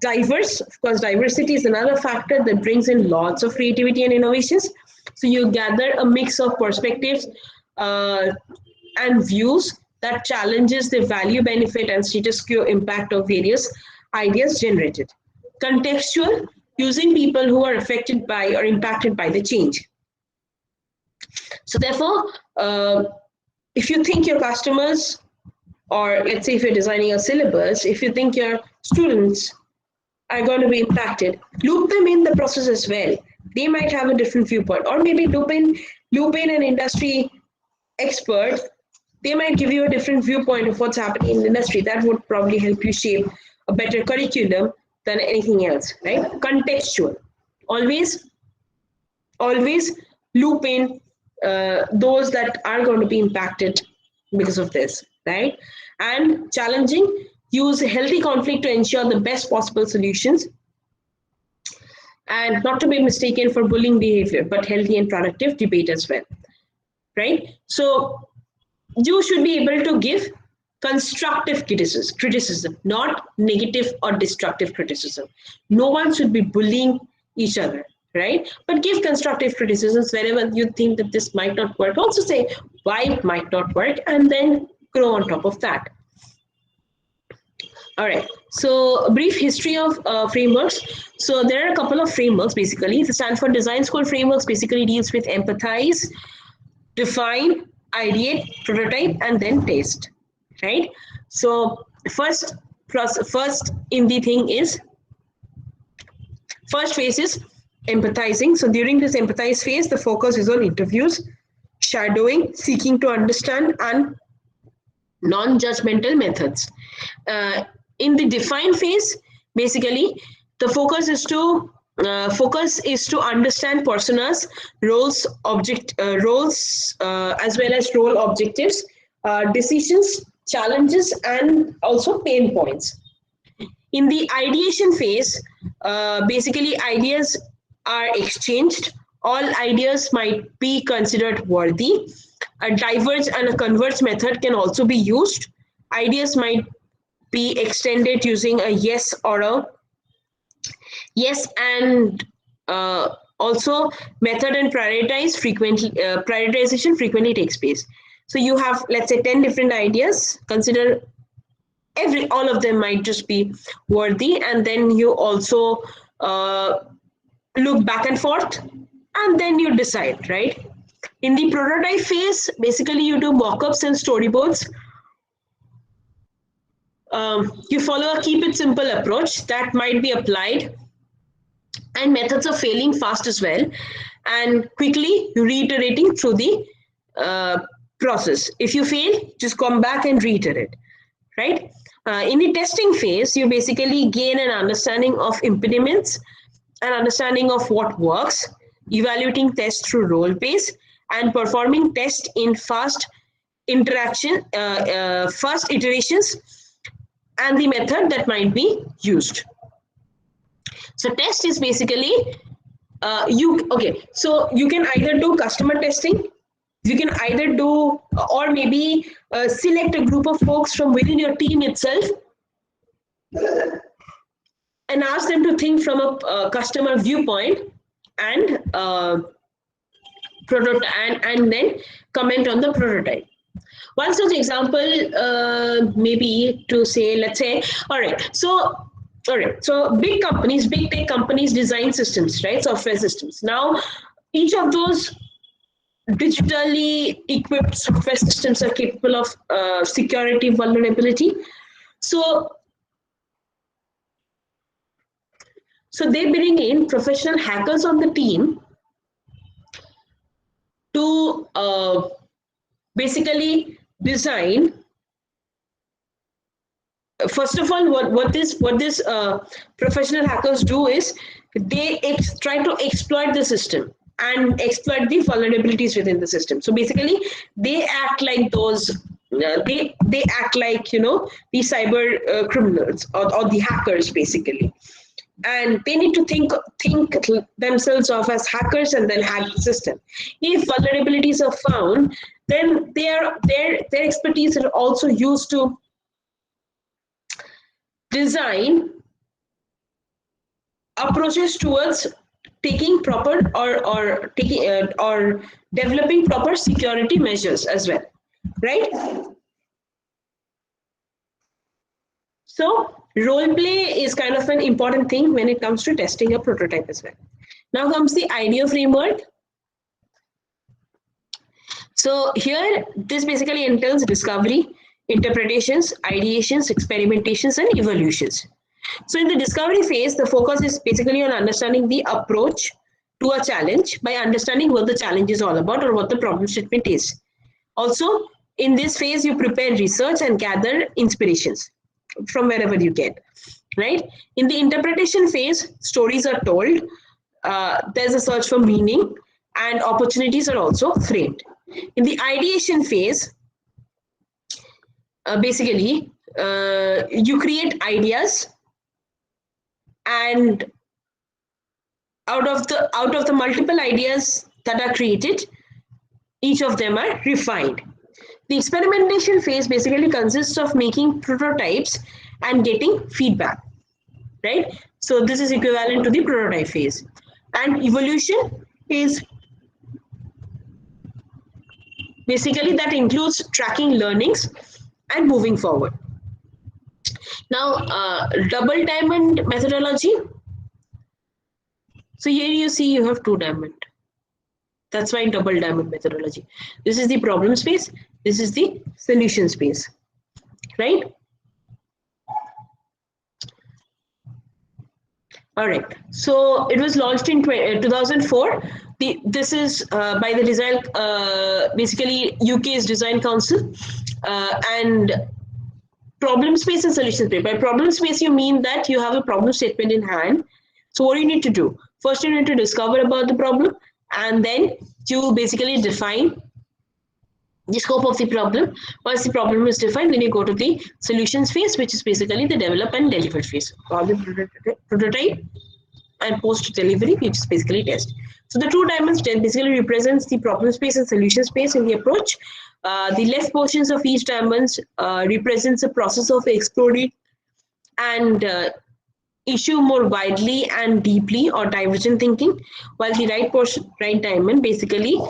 Diverse, of course, diversity is another factor that brings in lots of creativity and innovations. So you gather a mix of perspectives and views that challenges the value, benefit, and status quo impact of various ideas generated. Contextual, using people who are affected by or impacted by the change. So therefore, if you think your customers, or let's say if you're designing a syllabus, if you think your students are going to be impacted, loop them in the process as well. They might have a different viewpoint, or maybe loop in an industry expert. They might give you a different viewpoint of what's happening in the industry. That would probably help you shape a better curriculum than anything else, right? Contextual. Always loop in those that are going to be impacted because of this, right? And challenging, use healthy conflict to ensure the best possible solutions, and not to be mistaken for bullying behavior, but healthy and productive debate as well, right? So you should be able to give constructive criticism, not negative or destructive criticism. No one should be bullying each other, right? But give constructive criticisms wherever you think that this might not work. Also say why it might not work, and then grow on top of that. All right, so a brief history of frameworks. So there are a couple of frameworks basically. The Stanford Design School frameworks basically deals with empathize, define, ideate, prototype, and then test, right? So first in the thing is, first phase is empathizing. So during this empathize phase, the focus is on interviews, shadowing, seeking to understand, and non-judgmental methods. In the define phase, basically, the focus is to focus is to understand personas, roles, as well as role objectives, decisions, challenges, and also pain points. In the ideation phase, basically ideas are exchanged. All ideas might be considered worthy. A diverge and a converge method can also be used. Ideas might be extended using a yes or a yes and also method and prioritization frequently takes place. So you have, let's say, 10 different ideas. Consider all of them might just be worthy, and then you also look back and forth, and then you decide, right? In the prototype phase, basically you do mock-ups and storyboards. You follow a keep it simple approach that might be applied, and methods of failing fast as well, and quickly reiterating through the process. If you fail, just come back and reiterate, right? In the testing phase, you basically gain an understanding of impediments, an understanding of what works, evaluating tests through role plays, and performing tests in fast iterations, and the method that might be used. So test is basically so you can either do customer testing, you can either do, or maybe select a group of folks from within your team itself and ask them to think from a customer viewpoint and and then comment on the prototype. One such example maybe to say, let's say, so big tech companies design systems, right? Software systems. Now, each of those digitally equipped software systems are capable of security vulnerability. So they bring in professional hackers on the team to basically design. First of all, what this professional hackers do is they try to exploit the system and exploit the vulnerabilities within the system. So basically, they act like those. They act like, the cyber criminals or the hackers basically, and they need to think themselves off as hackers and then hack the system. If vulnerabilities are found, then their expertise are also used to design approaches towards taking proper or developing proper security measures as well, right? So role play is kind of an important thing when it comes to testing a prototype as well. Now comes the idea framework. So here, this basically entails discovery, interpretations, ideations, experimentations, and evolutions. So in the discovery phase, the focus is basically on understanding the approach to a challenge by understanding what the challenge is all about or what the problem statement is. Also, in this phase, you prepare research and gather inspirations from wherever you get, right? In the interpretation phase, stories are told, there's a search for meaning, and opportunities are also framed. In the ideation phase, basically, you create ideas, and out of the multiple ideas that are created, each of them are refined. The experimentation phase basically consists of making prototypes and getting feedback, right? So this is equivalent to the prototype phase. And evolution is basically that includes tracking learnings and moving forward. Now, double diamond methodology. So here you see you have 2 diamond. That's why double diamond methodology. This is the problem space. This is the solution space, right? All right. So it was launched in 2004. This is by the design, basically UK's Design Council, and problem space and solution space. By problem space, you mean that you have a problem statement in hand. So what do you need to do? First, you need to discover about the problem, and then you basically define the scope of the problem. Once the problem is defined, then you go to the solutions phase, which is basically the develop and deliver phase, or the prototype and post delivery, which is basically test. So the two diamonds basically represents the problem space and solution space in the approach. The left portions of each diamond represents the process of exploring and issue more widely and deeply or divergent thinking, while the right diamond basically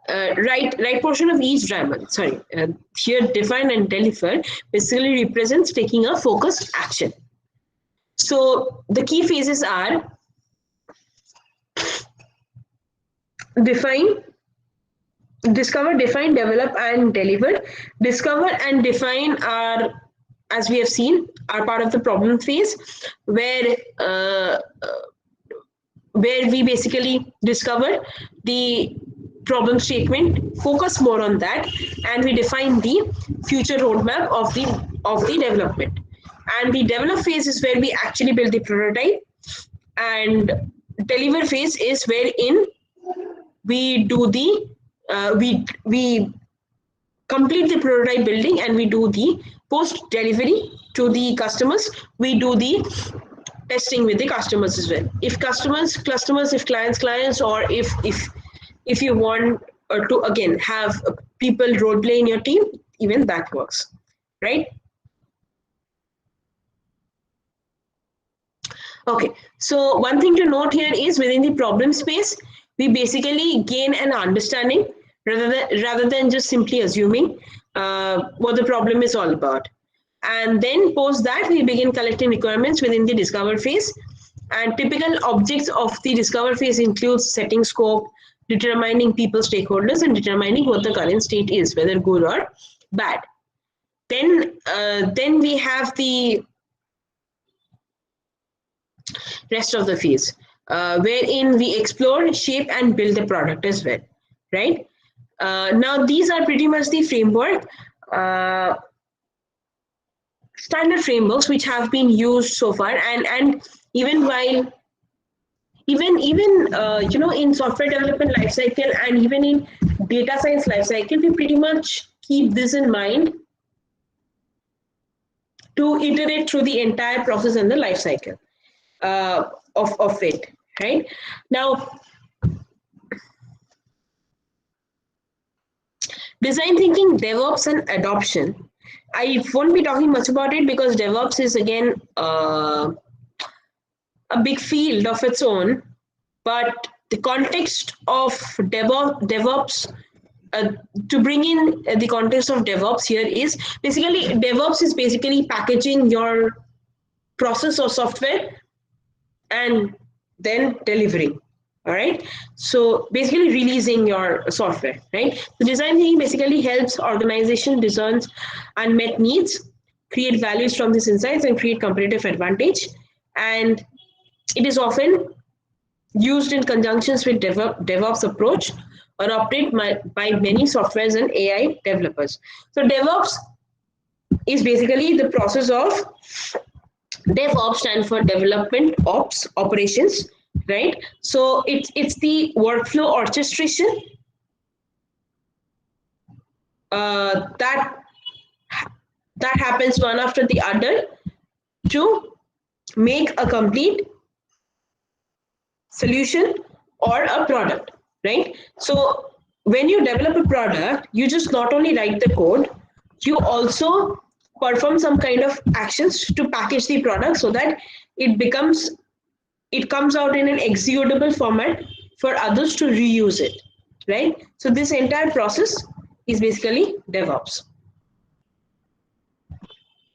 right portion of each diamond, here define and deliver basically represents taking a focused action. So the key phases are define, discover, define, develop, and deliver. Discover and define are, as we have seen, are part of the problem phase, where we basically discover the problem statement, focus more on that, and we define the future roadmap of the development. And the develop phase is where we actually build the prototype, and deliver phase is wherein we do the we complete the prototype building, and we do the post delivery to the customers. We do the testing with the customers as well. If customers, if clients, or if you want to again have people role play in your team, even that works, right? Okay, so one thing to note here is within the problem space, we basically gain an understanding rather than just simply assuming what the problem is all about. And then post that, we begin collecting requirements within the discover phase. And typical objects of the discover phase includes setting scope, determining people stakeholders, and determining what the current state is, whether good or bad. Then we have the rest of the phase, wherein we explore, shape, and build the product as well, right? Now, these are pretty much the framework, standard frameworks which have been used so far, and even while even in software development lifecycle and even in data science lifecycle, we pretty much keep this in mind to iterate through the entire process and the lifecycle of it, right? Now, design thinking, DevOps, and adoption. I won't be talking much about it because DevOps is again a big field of its own, but the context of DevOps, to bring in the context of DevOps here is basically, DevOps is basically packaging your process or software and then delivering. All right. So basically releasing your software, right? The design thinking basically helps organization discern unmet needs, create values from these insights, and create competitive advantage. And it is often used in conjunctions with DevOps approach, or operated by many softwares and AI developers. So DevOps is basically the process of, DevOps stands for development ops, operations, right? So it's the workflow orchestration that happens one after the other to make a complete solution or a product, right? So when you develop a product, you just not only write the code, you also perform some kind of actions to package the product so that it comes out in an executable format for others to reuse it, right? So this entire process is basically DevOps.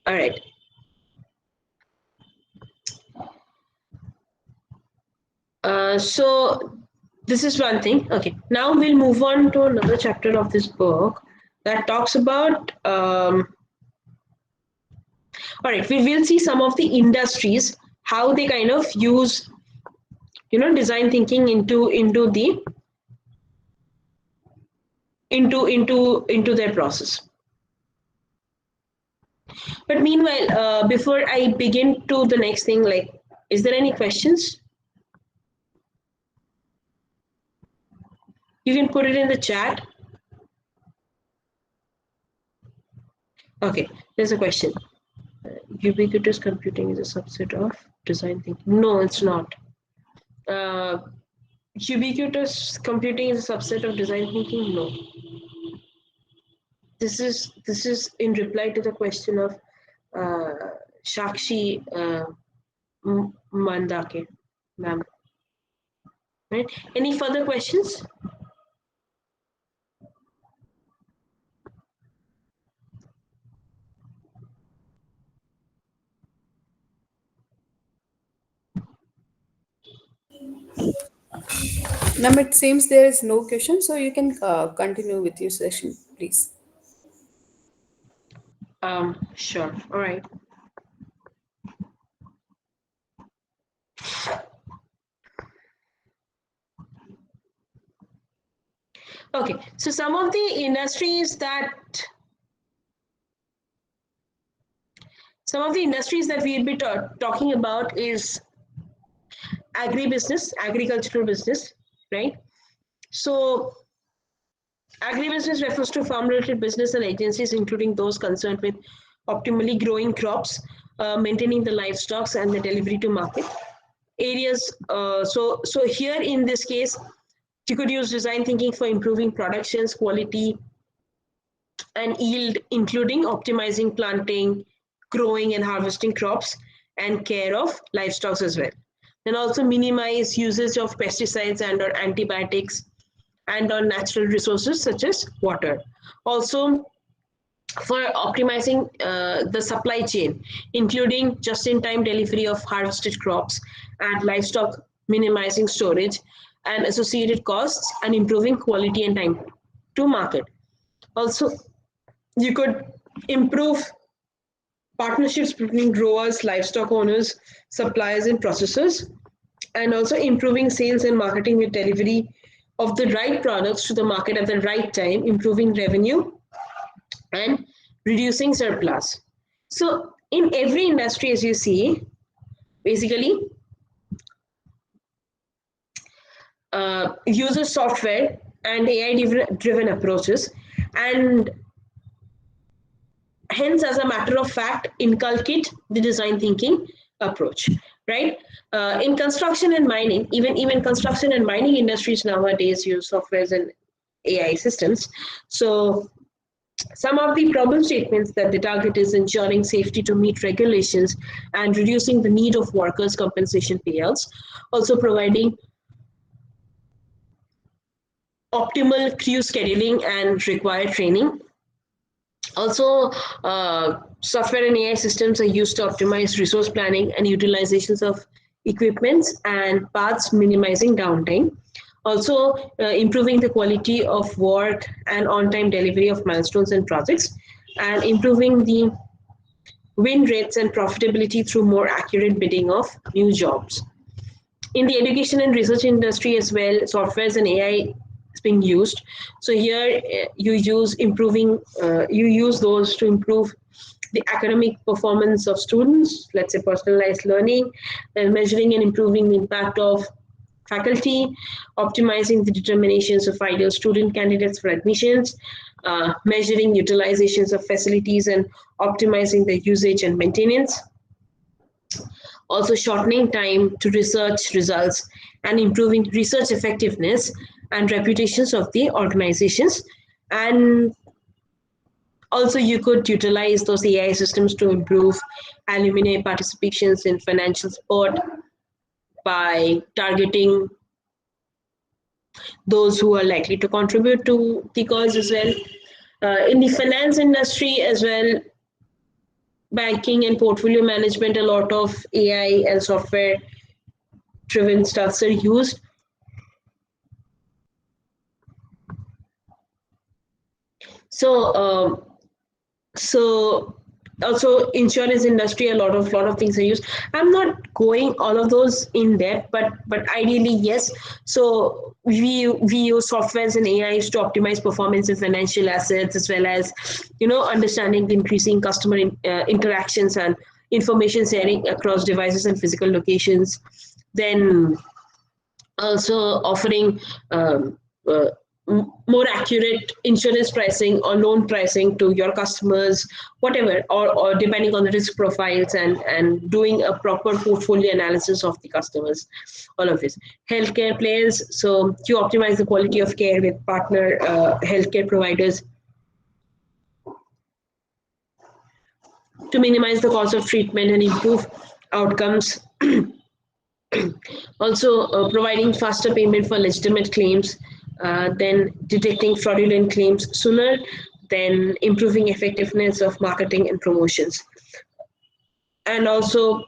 All right. So this is one thing. Okay, now we'll move on to another chapter of this book that talks about, all right, we will see some of the industries, how they kind of use, design thinking into their process. But meanwhile, before I begin to the next thing, like Is there any questions? You can put it in the chat. Okay, there's a question. Ubiquitous computing is a subset of design thinking. No, it's not. Ubiquitous computing is a subset of design thinking. No. This is in reply to the question of Shakshi Mandake, ma'am. Right? Any further questions? Ma'am, it seems there is no question, so you can continue with your session, please. Sure. All right. Okay. So some of the industries that we'll be talking about is agribusiness, agricultural business, right? So agribusiness refers to farm-related business and agencies, including those concerned with optimally growing crops, maintaining the livestock, and the delivery to market areas. So here in this case, you could use design thinking for improving productions, quality, and yield, including optimizing planting, growing, and harvesting crops, and care of livestock as well. And also minimize usage of pesticides and or antibiotics and on natural resources such as water. Also, for optimizing the supply chain, including just-in-time delivery of harvested crops and livestock, minimizing storage and associated costs, and improving quality and time to market. Also, you could improve partnerships between growers, livestock owners, suppliers, and processors, and also improving sales and marketing with delivery of the right products to the market at the right time, improving revenue and reducing surplus. So in every industry, as you see, basically uses software and AI driven approaches, and hence, as a matter of fact, inculcate the design thinking approach, right? In construction and mining, even construction and mining industries nowadays use softwares and AI systems. So some of the problem statements that they target is ensuring safety to meet regulations and reducing the need of workers' compensation payouts, also providing optimal crew scheduling and required training. Also, software and AI systems are used to optimize resource planning and utilizations of equipments and paths, minimizing downtime. Also, improving the quality of work and on-time delivery of milestones and projects, and improving the win rates and profitability through more accurate bidding of new jobs. In the education and research industry as well, softwares and AI is being used. So here you use those to improve the academic performance of students, let's say personalized learning, and measuring and improving the impact of faculty, optimizing the determinations of ideal student candidates for admissions, measuring utilizations of facilities and optimizing the usage and maintenance. Also shortening time to research results and improving research effectiveness and reputations of the organizations. And also you could utilize those AI systems to improve alumni participations in financial support by targeting those who are likely to contribute to the cause as well. In the finance industry as well, banking and portfolio management, a lot of AI and software driven stuffs are used. So also insurance industry, a lot of things are used. I'm not going all of those in depth, but ideally yes. So we use softwares and AIs to optimize performance in financial assets, as well as understanding the increasing customer interactions and information sharing across devices and physical locations. Then also offering uh, more accurate insurance pricing or loan pricing to your customers, whatever, or depending on the risk profiles, and doing a proper portfolio analysis of the customers, all of this. Healthcare players, so to optimize the quality of care with partner healthcare providers, to minimize the cost of treatment and improve outcomes. Also, providing faster payment for legitimate claims, then detecting fraudulent claims sooner, then improving effectiveness of marketing and promotions. And also,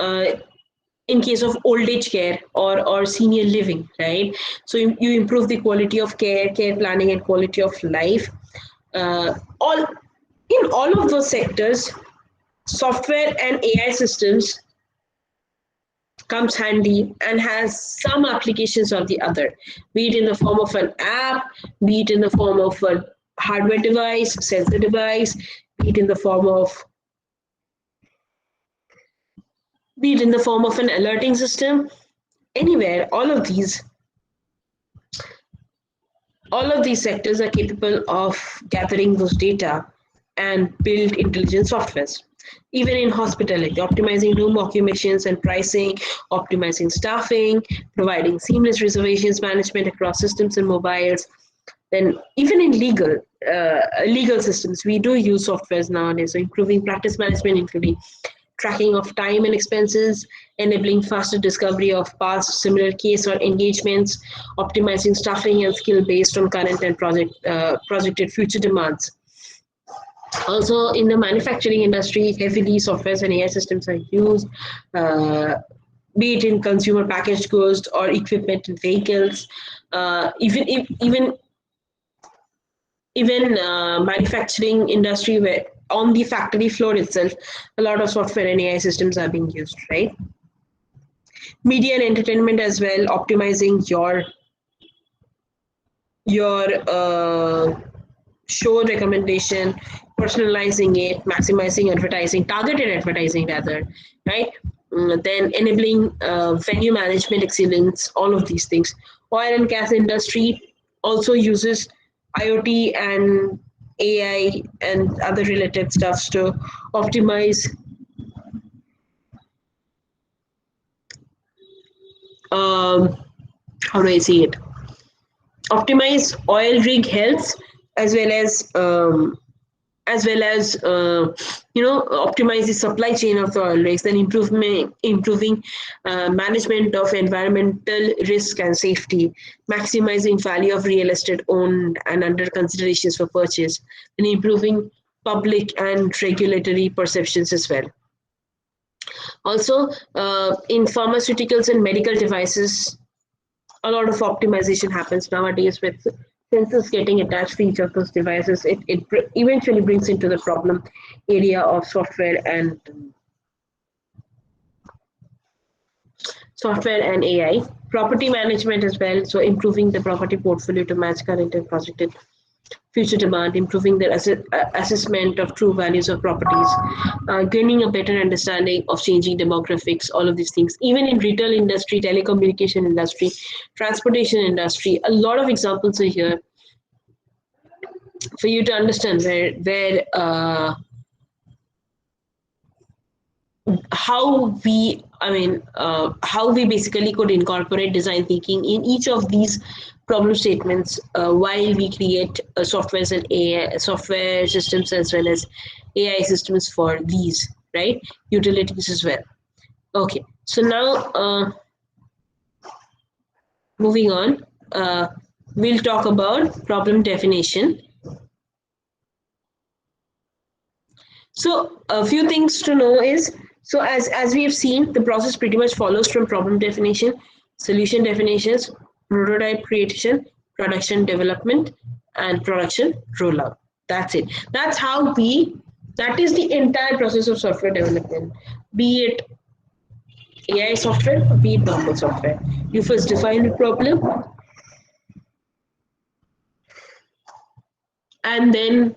uh, in case of old age care or senior living, right? So you improve the quality of care planning, and quality of life. All in all of those sectors, software and AI systems comes handy and has some applications or the other, be it in the form of an app, be it in the form of a hardware device, sensor device, be it in the form of be it in the form of an alerting system. Anywhere, all of these sectors are capable of gathering those data and build intelligent softwares. Even in hospitality, optimizing room occupations and pricing, optimizing staffing, providing seamless reservations management across systems and mobiles. Then even in legal systems, we do use softwares nowadays. So improving practice management, including tracking of time and expenses, enabling faster discovery of past similar case or engagements, optimizing staffing and skill based on current and projected future demands. Also, in the manufacturing industry, heavily softwares and AI systems are used, uh, be it in consumer packaged goods or equipment in vehicles, even manufacturing industry, where on the factory floor itself, a lot of software and AI systems are being used, right? Media and entertainment as well, optimizing your show recommendation, personalizing it, maximizing advertising, targeted advertising rather, right? Then enabling venue management excellence, all of these things. Oil and gas industry also uses IoT and AI and other related stuffs to optimize how do I see it? Optimize oil rig health, as well as optimize the supply chain of the oil rigs, then improving management of environmental risk and safety, maximizing value of real estate owned and under considerations for purchase, and improving public and regulatory perceptions as well. Also, in pharmaceuticals and medical devices, a lot of optimization happens nowadays with sensors getting attached to each of those devices. It eventually brings into the problem area of software and AI. Property management as well, so improving the property portfolio to match current and projected future demand, improving the assessment of true values of properties, gaining a better understanding of changing demographics, all of these things. Even in retail industry, telecommunication industry, transportation industry, a lot of examples are here for you to understand how we basically could incorporate design thinking in each of these problem statements while we create softwares and AI software systems, as well as AI systems for these, right, utilities as well. Okay, so now moving on, we'll talk about problem definition. So a few things to know is, so as we have seen, the process pretty much follows from problem definition, solution definitions, prototype creation, production development, and production rollout. That's it. That is the entire process of software development, be it AI software or be it normal software. You first define the problem, and then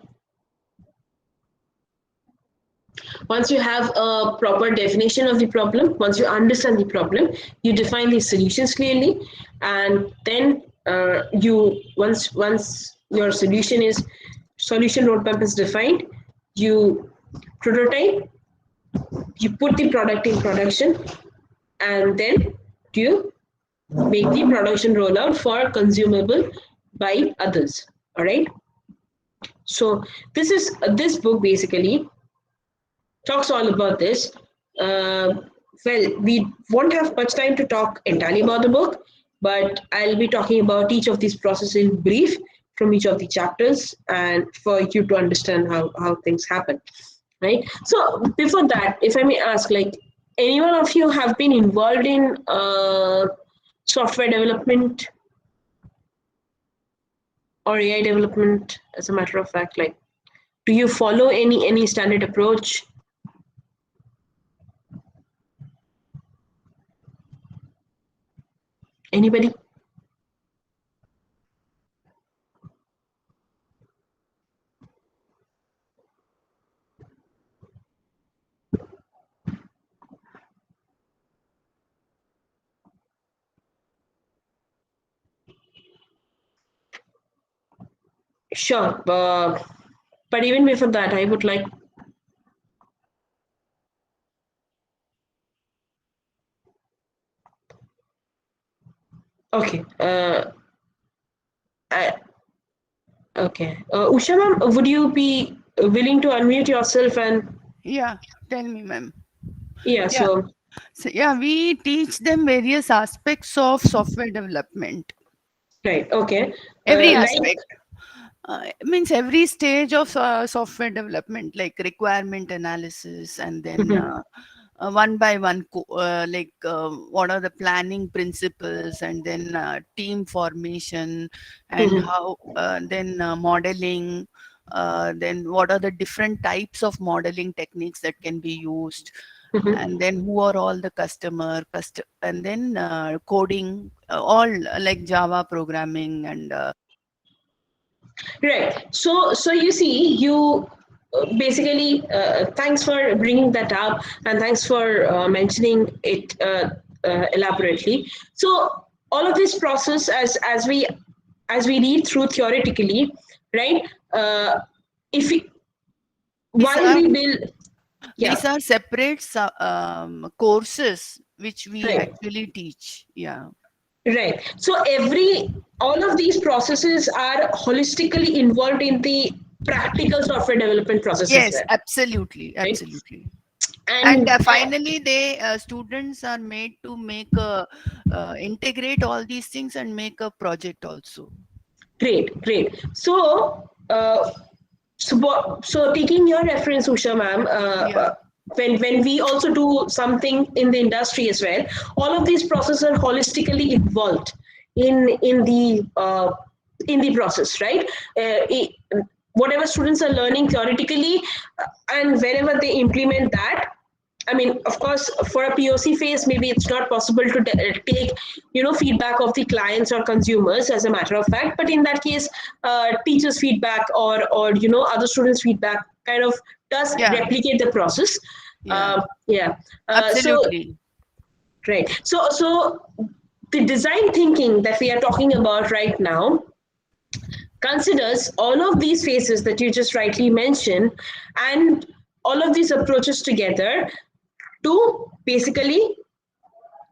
Once you have a proper definition of the problem, once you understand the problem, you define the solutions clearly, and then once your solution roadmap is defined, you prototype, you put the product in production, and then you make the production rollout for consumable by others. All right. So this book basically talks all about this. Well, we won't have much time to talk entirely about the book, but I'll be talking about each of these processes in brief from each of the chapters, and for you to understand how things happen, right? So before that, if I may ask, like, any one of you have been involved in software development or AI development, as a matter of fact? Like, do you follow any standard approach? Anybody? Sure. But even before that, I would like. Okay. Okay. Usha ma'am, would you be willing to unmute yourself and? Yeah, tell me, ma'am. Yeah. So. So yeah, we teach them various aspects of software development. Right. Okay. Every Like. aspect. It means every stage of software development, like requirement analysis, and then one by one, what are the planning principles, and then team formation, and how then modeling. Then what are the different types of modeling techniques that can be used, and then who are all the and then coding, all like Java programming and. Right. So you see, you basically, thanks for bringing that up, and thanks for mentioning it elaborately. So all of this process, as we read through theoretically, right? If we, while we build, These are separate courses which we Right. actually teach. Yeah. Right. So all of these processes are holistically involved in the practical software development process as Yes, well. absolutely, Right. absolutely. And And finally, students are made to integrate all these things and make a project also. great. So, so taking your reference, Usha ma'am, Yeah. when we also do something in the industry as well, all of these processes are holistically involved in the process, right? Whatever students are learning theoretically, and whenever they implement that, I mean, of course, for a POC phase, maybe it's not possible to take, feedback of the clients or consumers, as a matter of fact. But in that case, teachers' feedback or other students' feedback kind of does replicate the process. Yeah. Yeah. Absolutely. Right. So the design thinking that we are talking about right now considers all of these phases that you just rightly mentioned, and all of these approaches together to basically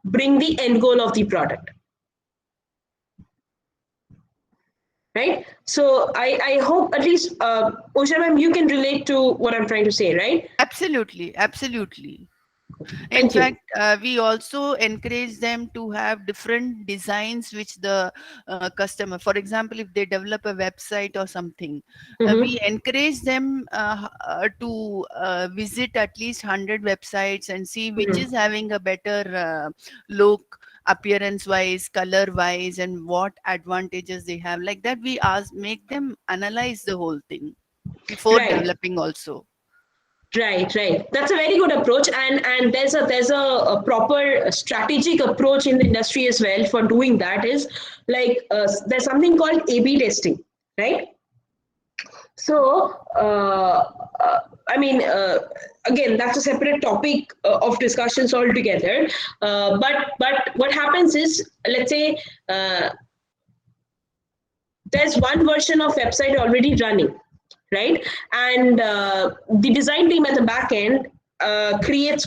bring the end goal of the product. Right? So I hope at least, Usha ma'am, you can relate to what I'm trying to say, right? Absolutely, absolutely. In Thank you. fact, we also encourage them to have different designs which the customer, for example, if they develop a website or something, we encourage them to visit at least 100 websites and see which is having a better look, appearance wise, color wise, and what advantages they have. Like that, we make them analyze the whole thing before Right. developing also. Right. That's a very good approach, and there's a proper strategic approach in the industry as well for doing that. Is like, there's something called A/B testing, right? So I mean, again, that's a separate topic of discussions altogether. But what happens is, let's say there's one version of website already running, right? And the design team at the back end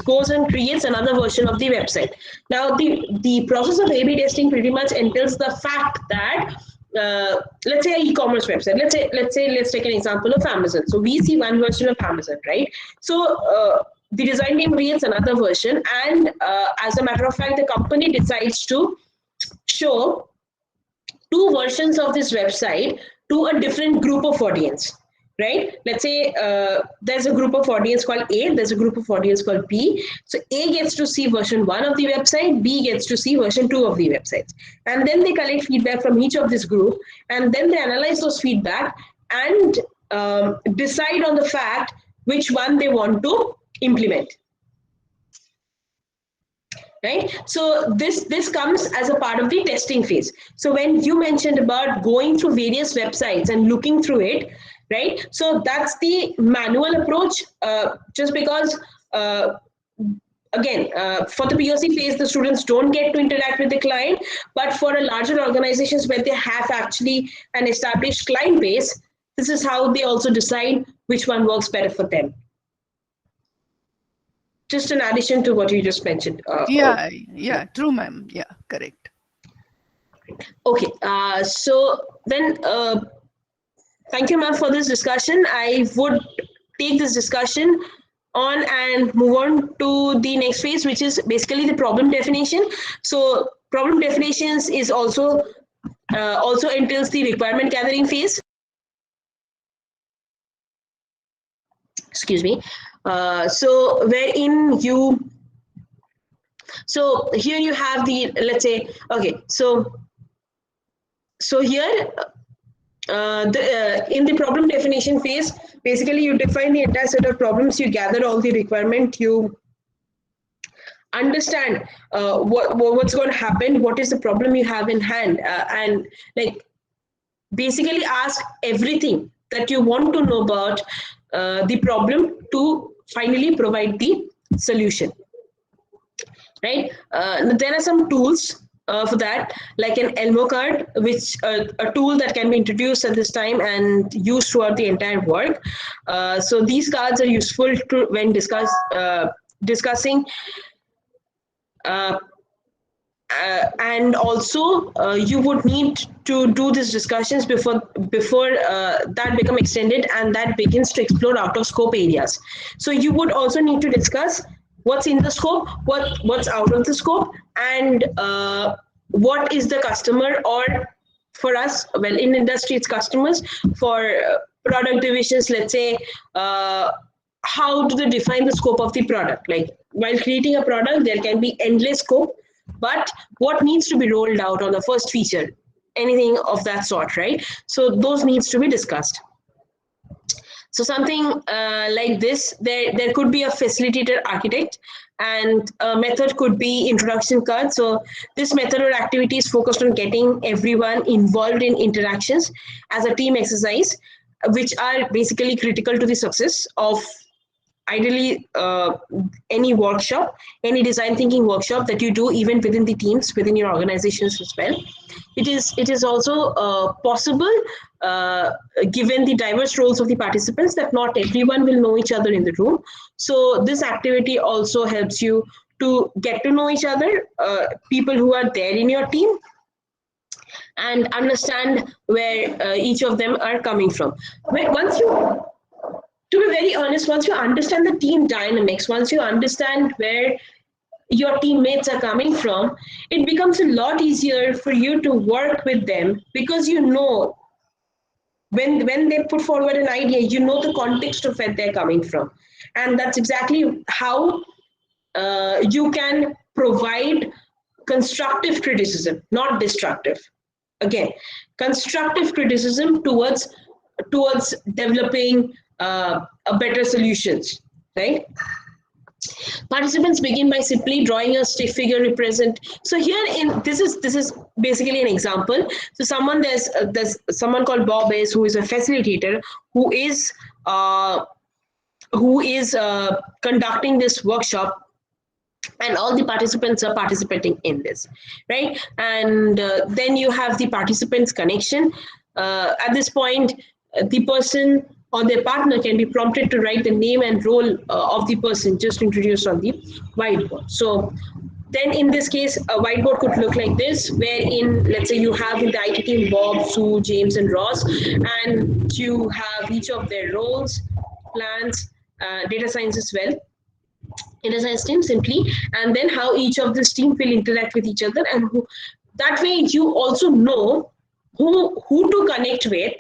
goes and creates another version of the website. Now, the process of A/B testing pretty much entails the fact that let's say an e-commerce website. Let's take an example of Amazon. So we see one version of Amazon, right? So the design team creates another version, and as a matter of fact, the company decides to show two versions of this website to a different group of audience, right? Let's say there's a group of audience called A, there's a group of audience called B. So A gets to see version 1 of the website, B gets to see version 2 of the website. And then they collect feedback from each of this group, and then they analyze those feedback and decide on the fact which one they want to implement. Right? So this comes as a part of the testing phase. So when you mentioned about going through various websites and looking through it, right? So that's the manual approach, just because, again, for the POC phase, the students don't get to interact with the client, but for a larger organizations where they have actually an established client base, this is how they also decide which one works better for them. Just an addition to what you just mentioned. Yeah, true, ma'am. Yeah, correct. Okay, so then thank you, ma'am, for this discussion. I would take this discussion on and move on to the next phase, which is basically the problem definition. So problem definitions is also entails the requirement gathering phase. Excuse me. So wherein so here you have the, let's say, okay, so here in the problem definition phase, basically you define the entire set of problems, you gather all the requirement, you understand what's going to happen, what is the problem you have in hand, and like basically ask everything that you want to know about the problem to finally provide the solution, right? There are some tools for that, like an Elmo card, which a tool that can be introduced at this time and used throughout the entire work. So these cards are useful to when discussing and also you would need to do these discussions before that become extended and that begins to explore out of scope areas. So you would also need to discuss what's in the scope, what's out of the scope, and what is the customer, or for us, well, in industry it's customers. For product divisions, let's say, how do they define the scope of the product? Like while creating a product, there can be endless scope, but what needs to be rolled out on the first feature, anything of that sort, right? So those needs to be discussed. So something like this, there could be a facilitator architect, and a method could be introduction card. So this method or activity is focused on getting everyone involved in interactions as a team exercise, which are basically critical to the success of ideally any workshop, any design thinking workshop that you do, even within the teams, within your organizations as well. It is also possible, given the diverse roles of the participants, that not everyone will know each other in the room. So this activity also helps you to get to know each other, people who are there in your team, and understand where each of them are coming from. To be very honest, once you understand the team dynamics, once you understand where your teammates are coming from, it becomes a lot easier for you to work with them, because you know when they put forward an idea, you know the context of where they're coming from. And that's exactly how you can provide constructive criticism, not destructive. Again, constructive criticism towards developing a better solutions, right? Participants begin by simply drawing a stick figure represent. So here this is basically an example. So there's someone called Bob who is a facilitator, who is who is conducting this workshop, and all the participants are participating in this, right? And then you have the participants connection. At this point, the person or their partner can be prompted to write the name and role of the person just introduced on the whiteboard. So then in this case, a whiteboard could look like this, wherein, let's say, you have in the IT team Bob, Sue, James, and Ross, and you have each of their roles, plans, data science as well, data science team simply, and then how each of this team will interact with each other, and that way you also know who to connect with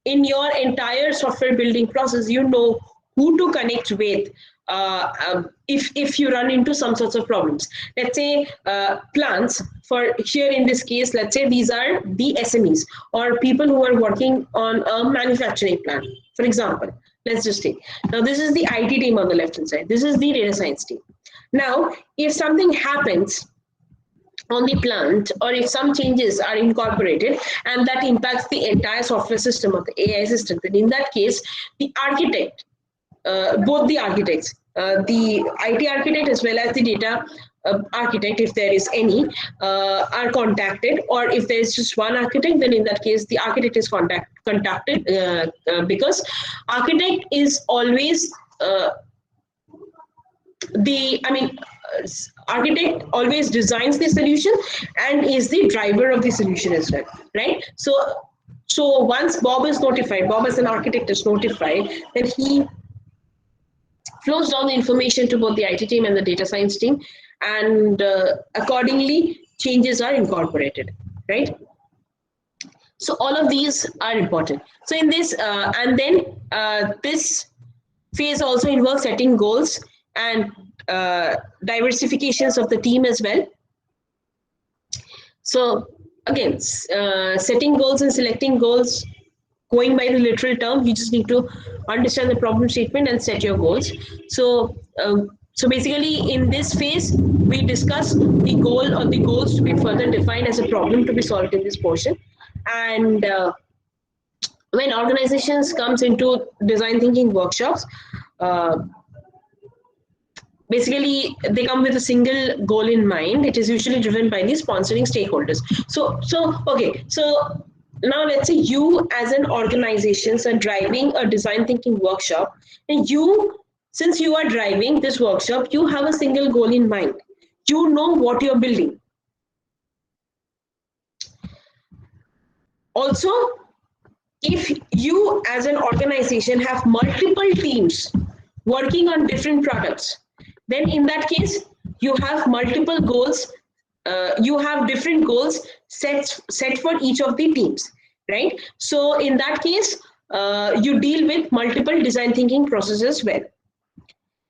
in your entire software building process. You know who to connect with if you run into some sorts of problems. Let's say plants, for here in this case, let's say these are the SMEs or people who are working on a manufacturing plant, for example. Let's just take, now this is the IT team on the left hand side, this is the data science team. Now if something happens on the plant, or if some changes are incorporated and that impacts the entire software system of the AI system, then in that case, the architect, both the architects, the IT architect as well as the data architect, if there is any, are contacted. Or if there is just one architect, then in that case, the architect is contacted because architect is always architect always designs the solution and is the driver of the solution as well, right? So once Bob is notified, Bob as an architect is notified, then he flows down the information to both the IT team and the data science team, and accordingly changes are incorporated, right? So all of these are important. So in this and then this phase also involves setting goals and diversifications of the team as well. So again, setting goals and selecting goals, going by the literal term, you just need to understand the problem statement and set your goals. So so basically in this phase, we discuss the goal or the goals to be further defined as a problem to be solved in this portion. And when organizations comes into design thinking workshops, basically they come with a single goal in mind. It is usually driven by the sponsoring stakeholders. So now let's say you as an organization are driving a design thinking workshop, and since you are driving this workshop, you have a single goal in mind. You know what you're building. Also, if you as an organization have multiple teams working on different products, then in that case, you have multiple goals. You have different goals set for each of the teams, right? So in that case, you deal with multiple design thinking processes as well.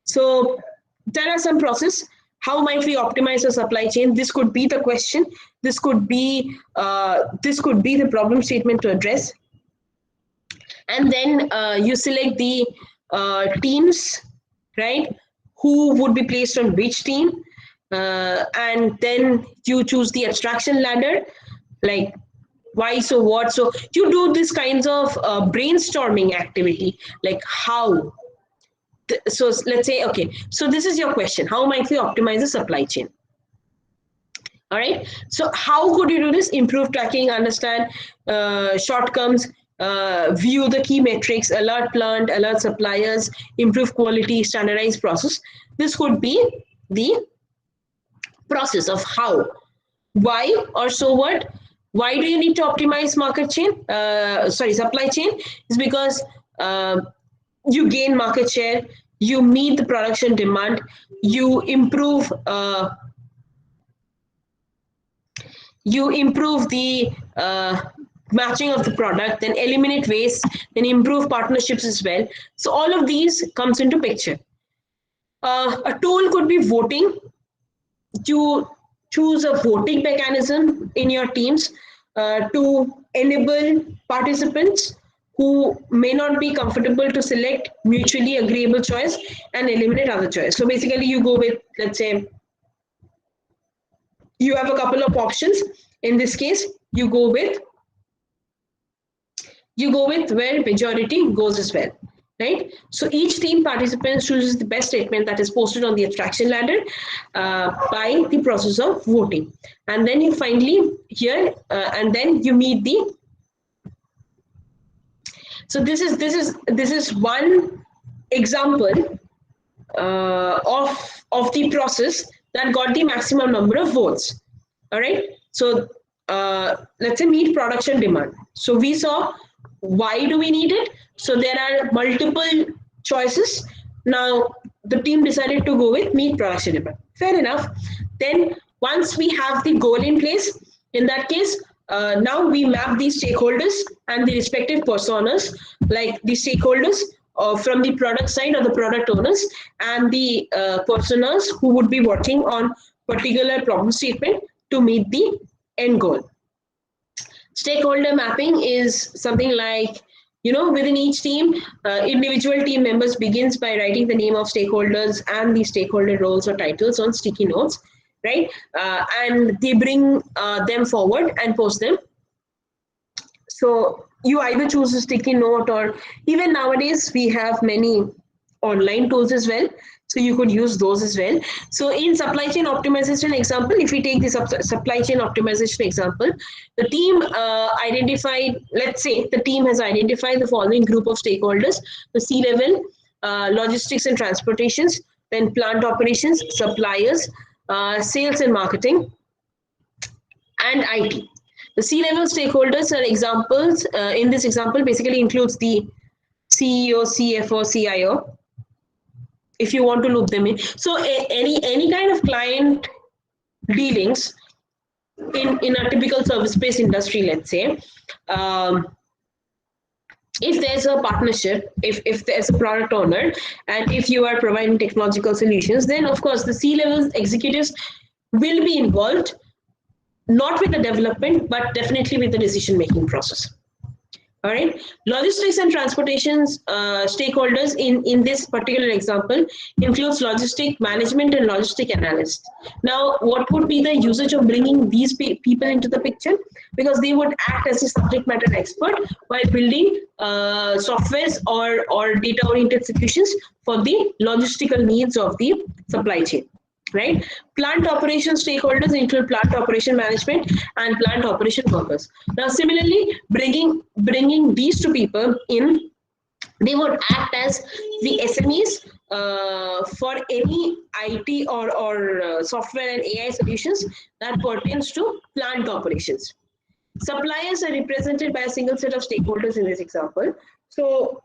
So there are some processes. How might we optimize the supply chain? This could be the question. This could be the problem statement to address. And then you select the teams, right? Who would be placed on which team, and then you choose the abstraction ladder, like why, so what. So you do this kinds of brainstorming activity, like how. So let's say, okay, so this is your question: how might we optimize the supply chain? All right. So how could you do this? Improve tracking, understand shortcomings, view the key metrics, alert plant, alert suppliers, improve quality, standardize process. This could be the process of how. Why or so what? Why do you need to optimize supply chain? Is because you gain market share, you meet the production demand, you improve the matching of the product, then eliminate waste, then improve partnerships as well. So all of these comes into picture. A tool could be voting. You choose a voting mechanism in your teams to enable participants who may not be comfortable to select mutually agreeable choice and eliminate other choice. So basically you go with, let's say, you have a couple of options. In this case, you go with where majority goes as well. right? So each team participant chooses the best statement that is posted on the abstraction ladder by the process of voting. And then you finally and then you meet the. So this is one example of the process that got the maximum number of votes. All right. So let's say meet production demand. So we saw why do we need it. So there are multiple choices. Now the team decided to go with meet production demand. Fair enough. Then once we have the goal in place, in that case, now we map these stakeholders and the respective personas, like the stakeholders from the product side or the product owners, and the personas who would be working on particular problem statement to meet the end goal. Stakeholder mapping is something like, within each team, individual team members begins by writing the name of stakeholders and the stakeholder roles or titles on sticky notes, right? And they bring them forward and post them. So you either choose a sticky note, or even nowadays we have many online tools as well. So you could use those as well. So in supply chain optimization example, if we take this supply chain optimization example, the team let's say the team has identified the following group of stakeholders: the C-level, logistics and transportations, then plant operations, suppliers, sales and marketing, and IT. The C-level stakeholders are examples. In this example, basically includes the CEO, CFO, CIO, if you want to loop them in. So any kind of client dealings in a typical service-based industry, let's say, if there's a partnership, if there's a product owner, and if you are providing technological solutions, then of course the C-level executives will be involved, not with the development, but definitely with the decision-making process. All right. Logistics and transportations stakeholders in this particular example includes logistic management and logistic analysts. Now, what would be the usage of bringing these people into the picture? Because they would act as a subject matter expert while building softwares or data-oriented solutions for the logistical needs of the supply chain. Right? Plant operation stakeholders include plant operation management and plant operation workers. Now, similarly, bringing these two people in, they would act as the SMEs for any IT or software and AI solutions that pertains to plant operations. Suppliers are represented by a single set of stakeholders in this example. So,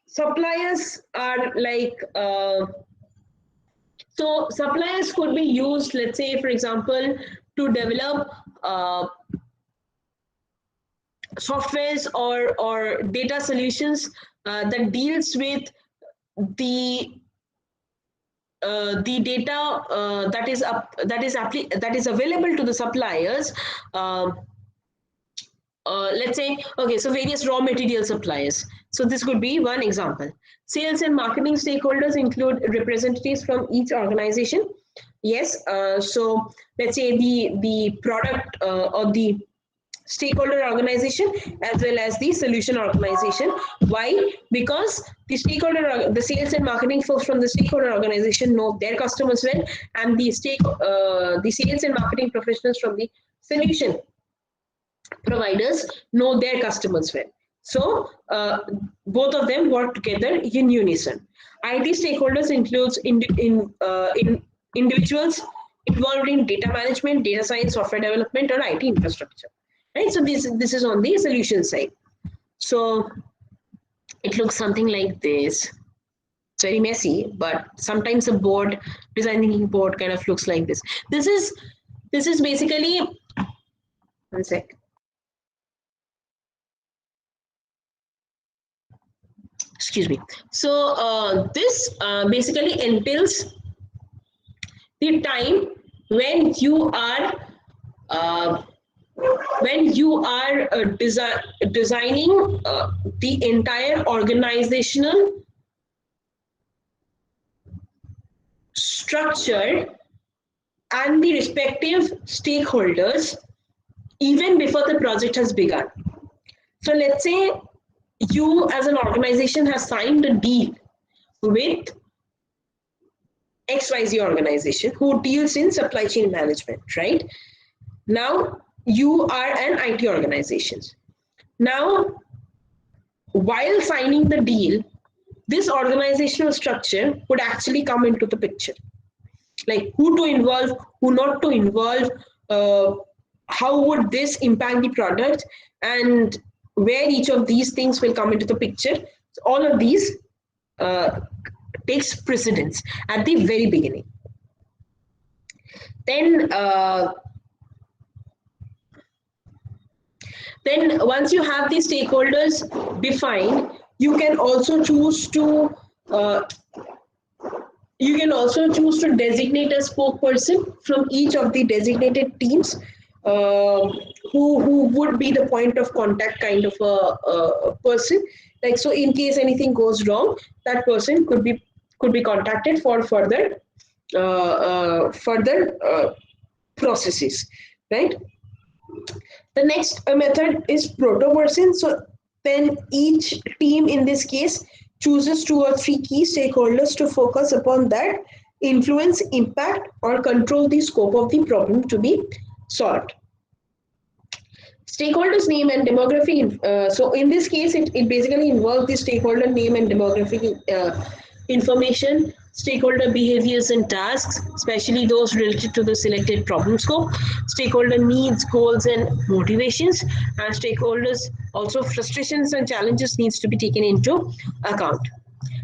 suppliers are like so suppliers could be used, let's say, for example, to develop softwares or data solutions that deals with the data that is available to the suppliers. Let's say, okay, so various raw material suppliers. So this could be one example. Sales and marketing stakeholders include representatives from each organization. Yes, so let's say the product or the stakeholder organization as well as the solution organization. Why? Because the sales and marketing folks from the stakeholder organization know their customers well, and the sales and marketing professionals from the solution providers know their customers well. So both of them work together in unison. IT stakeholders includes individuals involved in data management, data science, software development, or IT infrastructure. Right. So this is on the solution side. So it looks something like this. It's very messy, but sometimes a board, design thinking board, kind of looks like this. This is basically, one sec. Excuse me. So this basically entails the time when you are designing the entire organizational structure and the respective stakeholders even before the project has begun. So let's say you as an organization have signed a deal with XYZ organization who deals in supply chain management, right? Now, you are an IT organization. Now, while signing the deal, this organizational structure would actually come into the picture. Like who to involve, who not to involve, how would this impact the product, and where each of these things will come into the picture. So all of these takes precedence at the very beginning. Then once you have the stakeholders defined, you can also choose to designate a spokesperson from each of the designated teams, who would be the point of contact kind of a person. Like, so in case anything goes wrong, that person could be contacted for further processes, right? The next method is proto person. So then each team in this case chooses 2 or 3 key stakeholders to focus upon that, influence, impact, or control the scope of the problem to be solved. Stakeholders name and demographic. So in this case, it basically involves the stakeholder name and demographic information, stakeholder behaviors and tasks, especially those related to the selected problem scope, stakeholder needs, goals, and motivations, and stakeholders also frustrations and challenges needs to be taken into account.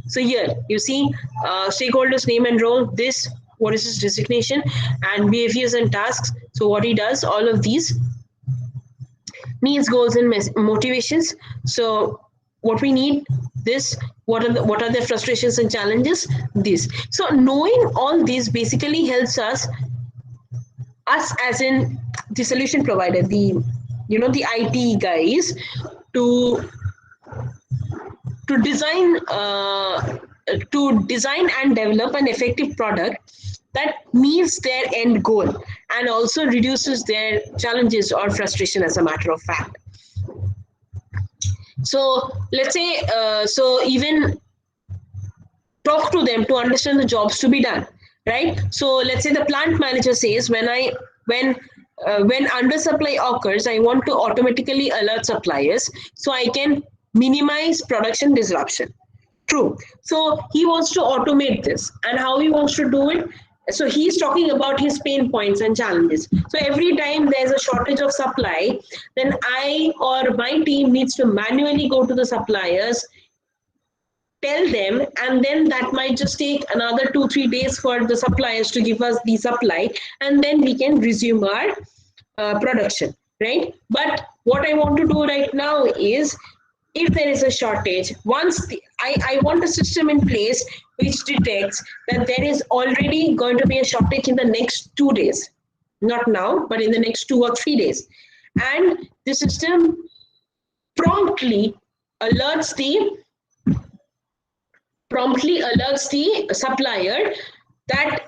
So here you see stakeholders name and role, this, what is his designation, and behaviors and tasks. So what he does, all of these needs, goals, and motivations. So what we need, this, what are the frustrations and challenges, this. So knowing all these basically helps us as in the solution provider, the IT guys, to design and develop an effective product that meets their end goal and also reduces their challenges or frustration, as a matter of fact. So let's say, even talk to them to understand the jobs to be done, right? So let's say the plant manager says, when undersupply occurs, I want to automatically alert suppliers so I can minimize production disruption. True. So he wants to automate this, and how he wants to do it. So he's talking about his pain points and challenges. So every time there's a shortage of supply, then I or my team needs to manually go to the suppliers, tell them, and then that might just take another 2-3 days for the suppliers to give us the supply, and then we can resume our production, right? But what I want to do right now is, if there is a shortage, I want a system in place which detects that there is already going to be a shortage in the next 2 days, not now, but in the next 2 or 3 days, and the system promptly alerts the supplier that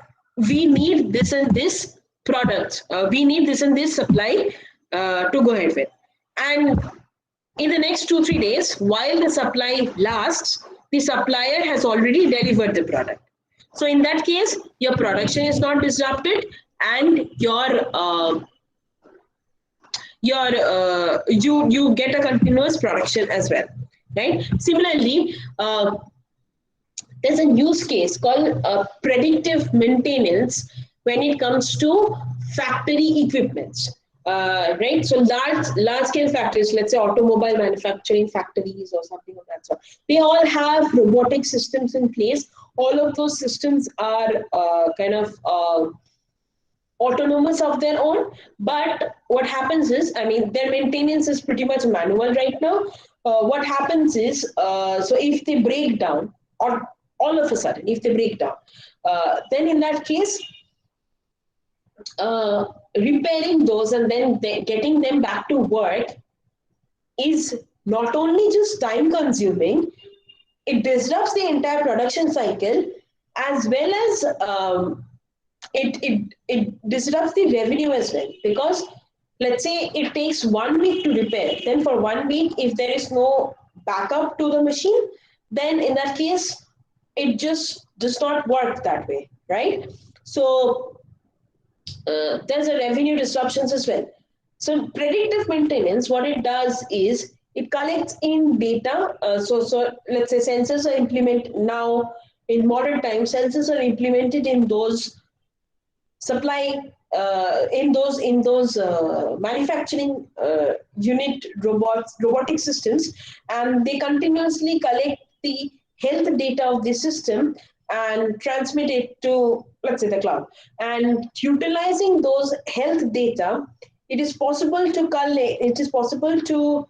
we need this and this product, we need this and this supply to go ahead with. And in the next 2-3 days, while the supply lasts, the supplier has already delivered the product. So in that case, your production is not disrupted, and you get a continuous production as well, right? Similarly, there's a use case called predictive maintenance when it comes to factory equipments. Right, so large scale factories, let's say automobile manufacturing factories or something of that sort, they all have robotic systems in place. All of those systems are kind of autonomous of their own, but what happens is, I mean, their maintenance is pretty much manual right now. What happens is, so if they break down, or all of a sudden if they break down, then in that case, repairing those and then getting them back to work is not only just time consuming, it disrupts the entire production cycle, as well as it disrupts the revenue as well. Because let's say it takes 1 week to repair, then for 1 week, if there is no backup to the machine, then in that case, it just does not work that way, right? So there's a revenue disruptions as well. So predictive maintenance, what it does is it collects in data. So let's say sensors are implemented now in modern times. Sensors are implemented in those supply in those manufacturing unit robotic systems, and they continuously collect the health data of the system and transmit it to, let's say, the cloud. And utilizing those health data, it is possible to collect, it is possible to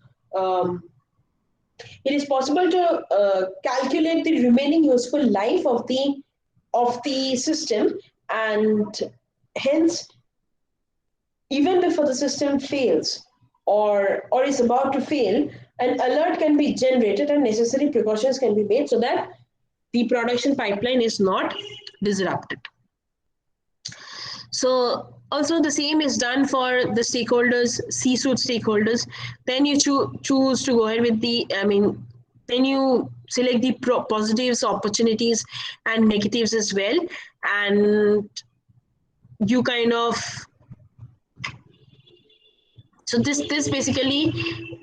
calculate the remaining useful life of the system, and hence, even before the system fails or is about to fail, an alert can be generated and necessary precautions can be made so that the production pipeline is not disrupted. So also the same is done for the stakeholders, C-suite stakeholders. Then you choose to go ahead with then you select the positives, opportunities, and negatives as well. And you kind of, so this basically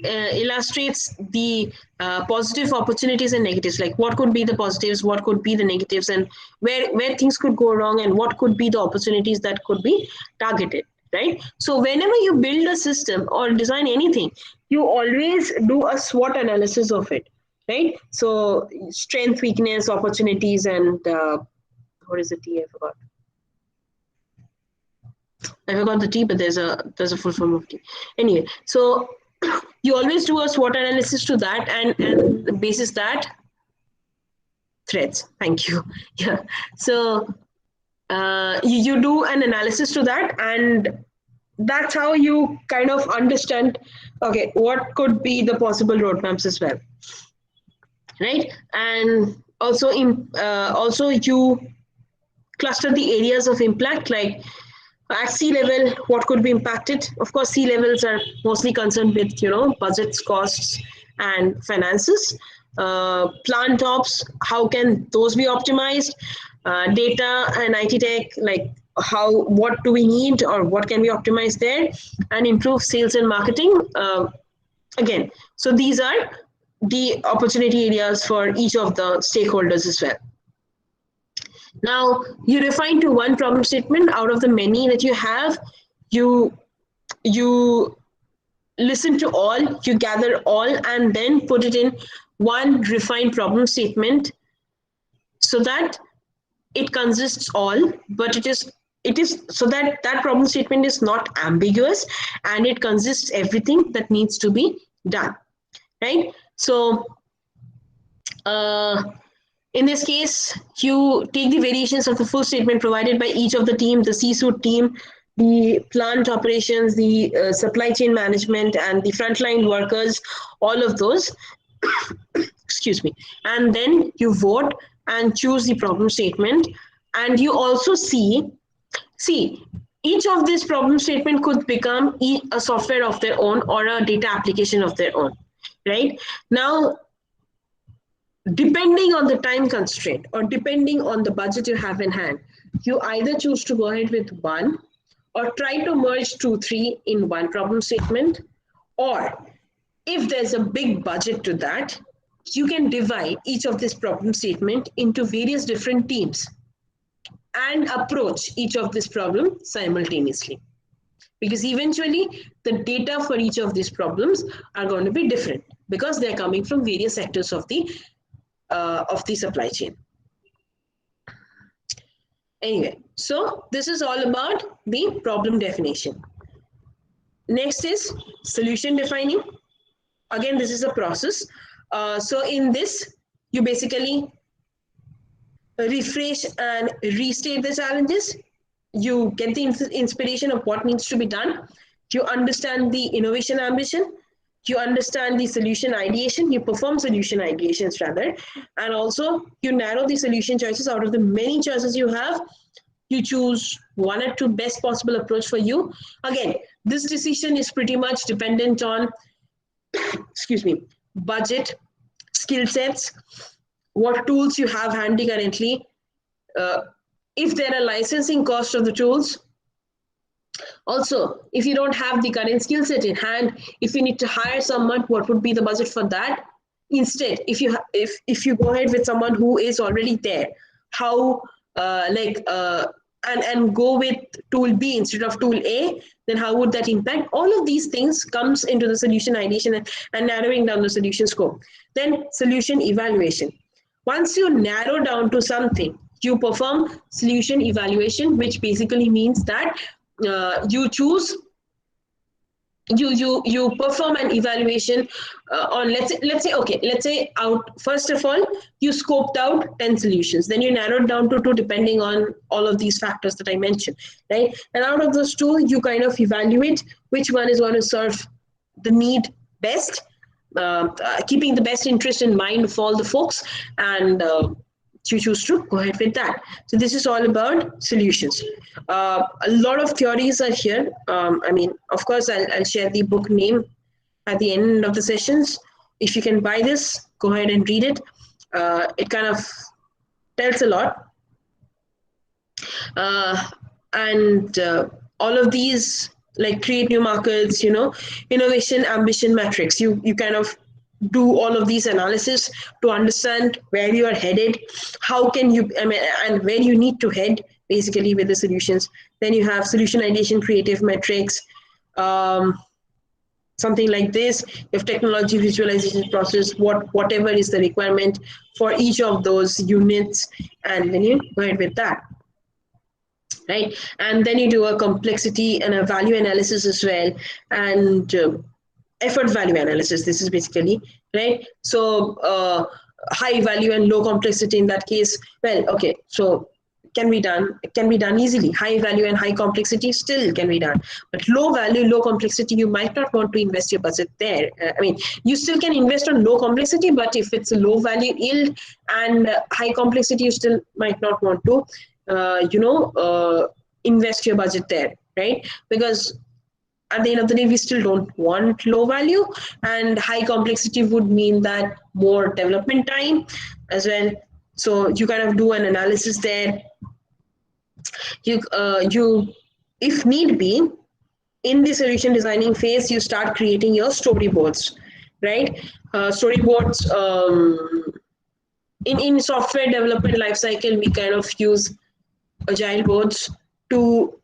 illustrates the positive opportunities and negatives, like what could be the positives, what could be the negatives, and where things could go wrong, and what could be the opportunities that could be targeted, right? So whenever you build a system or design anything, you always do a SWOT analysis of it, right? So strength, weakness, opportunities, and what is the T? I forgot the T, but there's a full form of T. Anyway, so you always do a SWOT analysis to that, and basis that threats. Thank you. Yeah. So you do an analysis to that, and that's how you kind of understand, okay, what could be the possible roadmaps as well, right? And also also you cluster the areas of impact, like at sea level, what could be impacted. Of course, sea levels are mostly concerned with, budgets, costs, and finances. Plant ops, how can those be optimized? Data and IT tech, like what do we need or what can be optimized there, and improve sales and marketing. Again, so these are the opportunity areas for each of the stakeholders as well. Now, you refine to one problem statement out of the many that you have. You listen to all, you gather all, and then put it in one refined problem statement so that it consists all, but it is so that problem statement is not ambiguous and it consists everything that needs to be done, right? So in this case, you take the variations of the full statement provided by each of the team, the C-suite team, the plant operations, the supply chain management, and the frontline workers, all of those, excuse me. And then you vote and choose the problem statement. And you also see, each of these problem statement could become a software of their own or a data application of their own, right? Now, depending on the time constraint or depending on the budget you have in hand, you either choose to go ahead with one or try to merge 2, 3 in one problem statement. Or if there's a big budget to that, you can divide each of this problem statement into various different teams and approach each of this problem simultaneously. Because eventually the data for each of these problems are going to be different because they're coming from various sectors of the supply chain. Anyway, so this is all about the problem definition. Next is solution defining. Again, this is a process. So in this, you basically refresh and restate the challenges. You get the inspiration of what needs to be done. You understand the innovation ambition. You understand the solution ideation, you perform solution ideations rather, and also you narrow the solution choices. Out of the many choices you have, you choose one or two best possible approach for you. Again, this decision is pretty much dependent on, excuse me, budget, skill sets, what tools you have handy currently, if there are licensing costs of the tools. Also, if you don't have the current skill set in hand, if you need to hire someone, what would be the budget for that? Instead, if you go ahead with someone who is already there, how and go with tool B instead of tool A, then how would that impact? All of these things comes into the solution ideation and narrowing down the solution scope. Then solution evaluation. Once you narrow down to something, you perform solution evaluation, which basically means that you choose you perform an evaluation on let's say out first of all you scoped out 10 solutions, then you narrowed down to 2 depending on all of these factors that I mentioned, right? And out of those 2 you kind of evaluate which one is going to serve the need best, keeping the best interest in mind of all the folks, and you choose to go ahead with that. So this is all about solutions. A lot of theories are here. I mean, of course, I'll share the book name at the end of the sessions. If you can buy this, go ahead and read it. It kind of tells a lot. And all of these, like create new markets, innovation, ambition matrix, you kind of do all of these analysis to understand where you are headed, how can you, and where you need to head basically with the solutions. Then you have solution ideation, creative metrics, something like this. You have technology visualization process, whatever is the requirement for each of those units, and then you go ahead with that. Right, and then you do a complexity and a value analysis as well, and effort value analysis. This is basically right. So high value and low complexity in that case. Well, okay, so can be done. It can be done easily. High value and high complexity still can be done, but low value, low complexity, you might not want to invest your budget there. I mean, you still can invest on low complexity, but if it's a low value yield and high complexity, you still might not want to invest your budget there, right? Because at the end of the day, we still don't want low value, and high complexity would mean that more development time as well. So you kind of do an analysis there. You if need be, in the solution designing phase, you start creating your storyboards, right? Storyboards in software development lifecycle, we kind of use agile boards to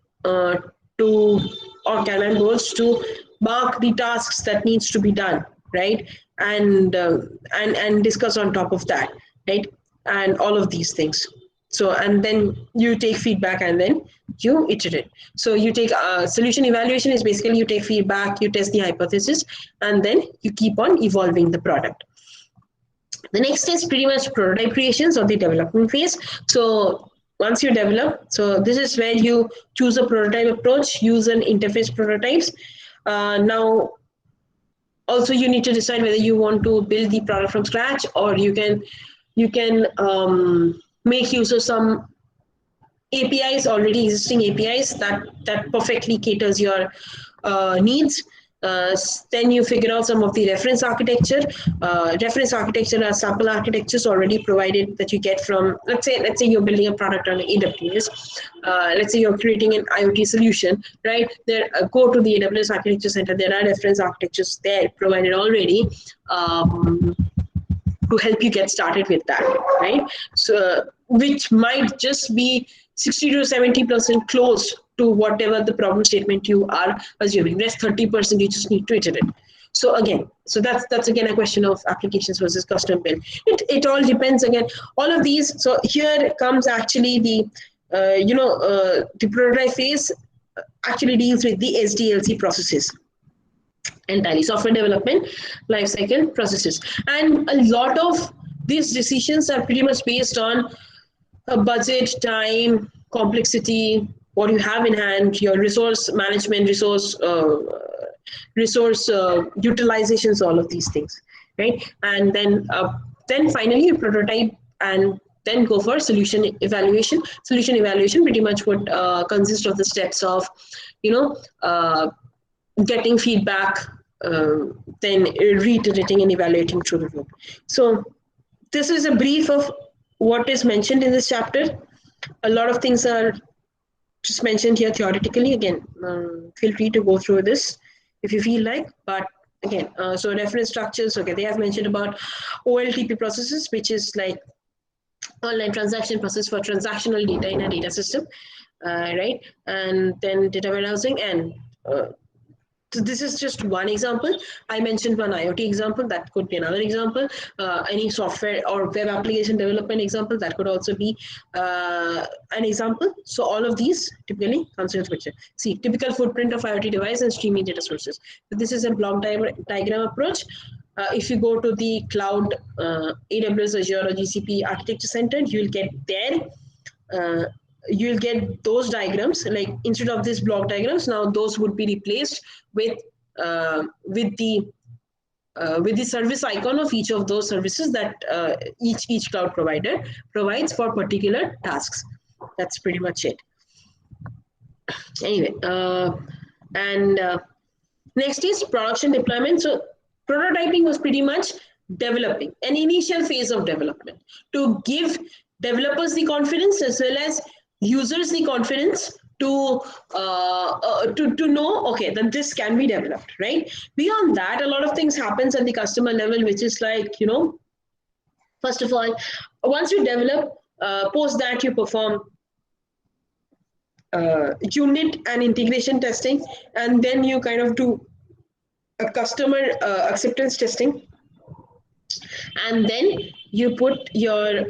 or Kanban boards to mark the tasks that needs to be done, right? And discuss on top of that, right? And all of these things. So, and then you take feedback and then you iterate. So you take solution evaluation is basically you take feedback, you test the hypothesis, and then you keep on evolving the product. The next is pretty much prototype creations or the development phase. So once you develop, so this is where you choose a prototype approach, use an interface prototypes. Now, also you need to decide whether you want to build the product from scratch, or you can make use of some APIs, already existing APIs that perfectly caters your needs. Then you figure out some of the reference architecture. Reference architecture are sample architectures already provided that you get from, let's say you're building a product on AWS. Let's say you're creating an IoT solution, right? There, go to the AWS Architecture Center. There are reference architectures there provided already to help you get started with that, right? So, which might just be 60 to 70% close to whatever the problem statement you are assuming. Rest 30% you just need to iterate. So again, so that's again a question of applications versus custom build. It all depends again. All of these. So here comes actually the the prototype phase actually deals with the SDLC processes. Entirely software development lifecycle processes, and a lot of these decisions are pretty much based on a budget, time, complexity, what you have in hand, your resource management, resource utilizations, all of these things, right? And then finally you prototype and then go for solution evaluation. Solution evaluation pretty much would consist of the steps of getting feedback, then reiterating and evaluating through the loop. So this is a brief of what is mentioned in this chapter. A lot of things are just mentioned here theoretically. Again, feel free to go through this if you feel like. But again, so reference structures. Okay, they have mentioned about OLTP processes, which is like online transaction process for transactional data in a data system, right? And then data warehousing and so this is just one example. I mentioned one IoT example. That could be another example. Any software or web application development example, that could also be an example. So all of these typically comes into the picture. See, typical footprint of IoT device and streaming data sources. So this is a block diagram approach. If you go to the cloud, AWS, Azure, or GCP architecture center, you'll get there. You'll get those diagrams. Like instead of these block diagrams, now those would be replaced with the service icon of each of those services that each cloud provider provides for particular tasks. That's pretty much it. Anyway, next is production deployment. So prototyping was pretty much developing, an initial phase of development to give developers the confidence as well as users the confidence to know, okay, that this can be developed, right? Beyond that, a lot of things happens at the customer level, which is like, first of all, once you develop, post that you perform unit and integration testing, and then you kind of do a customer acceptance testing, and then you put your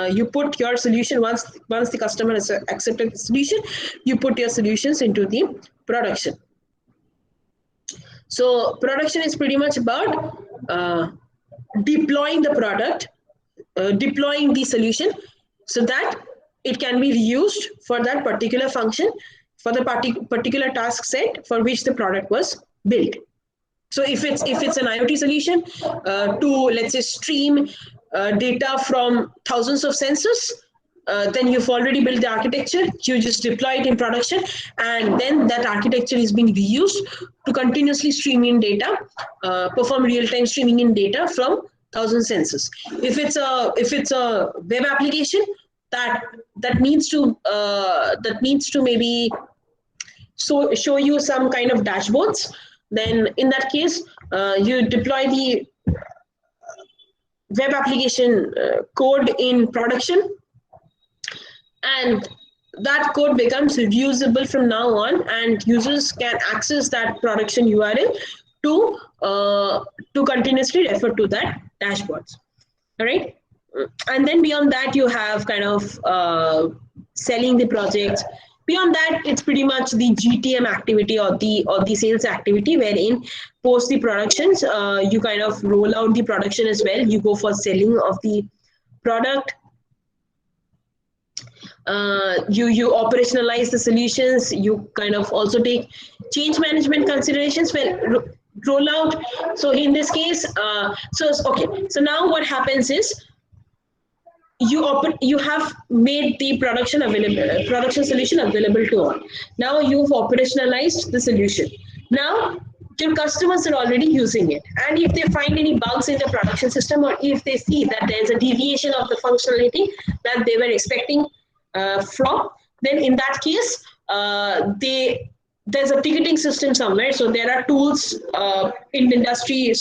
you put your solution. Once the customer has accepted the solution, you put your solutions into the production. So production is pretty much about deploying the product, deploying the solution so that it can be reused for that particular function, for the particular task set for which the product was built. So if it's an IoT solution to, let's say, stream data from thousands of sensors, then you've already built the architecture, you just deploy it in production, and then that architecture is being reused to continuously stream in data, perform real-time streaming in data from thousand sensors. If it's a web application that needs to maybe show you some kind of dashboards, then in that case, you deploy the web application code in production, and that code becomes reusable from now on, and users can access that production URL to continuously refer to that dashboards. All right, and then beyond that, you have kind of selling the projects. Beyond that, it's pretty much the GTM activity or the sales activity, wherein post the productions, you kind of roll out the production as well. You go for selling of the product. You operationalize the solutions. You kind of also take change management considerations when roll out. So in this case, so now what happens is, you have made the production solution available to all. Now you've operationalized the solution. Now your customers are already using it, and if they find any bugs in the production system, or if they see that there's a deviation of the functionality that they were expecting from, then in that case, there's a ticketing system somewhere. So there are tools in the industry,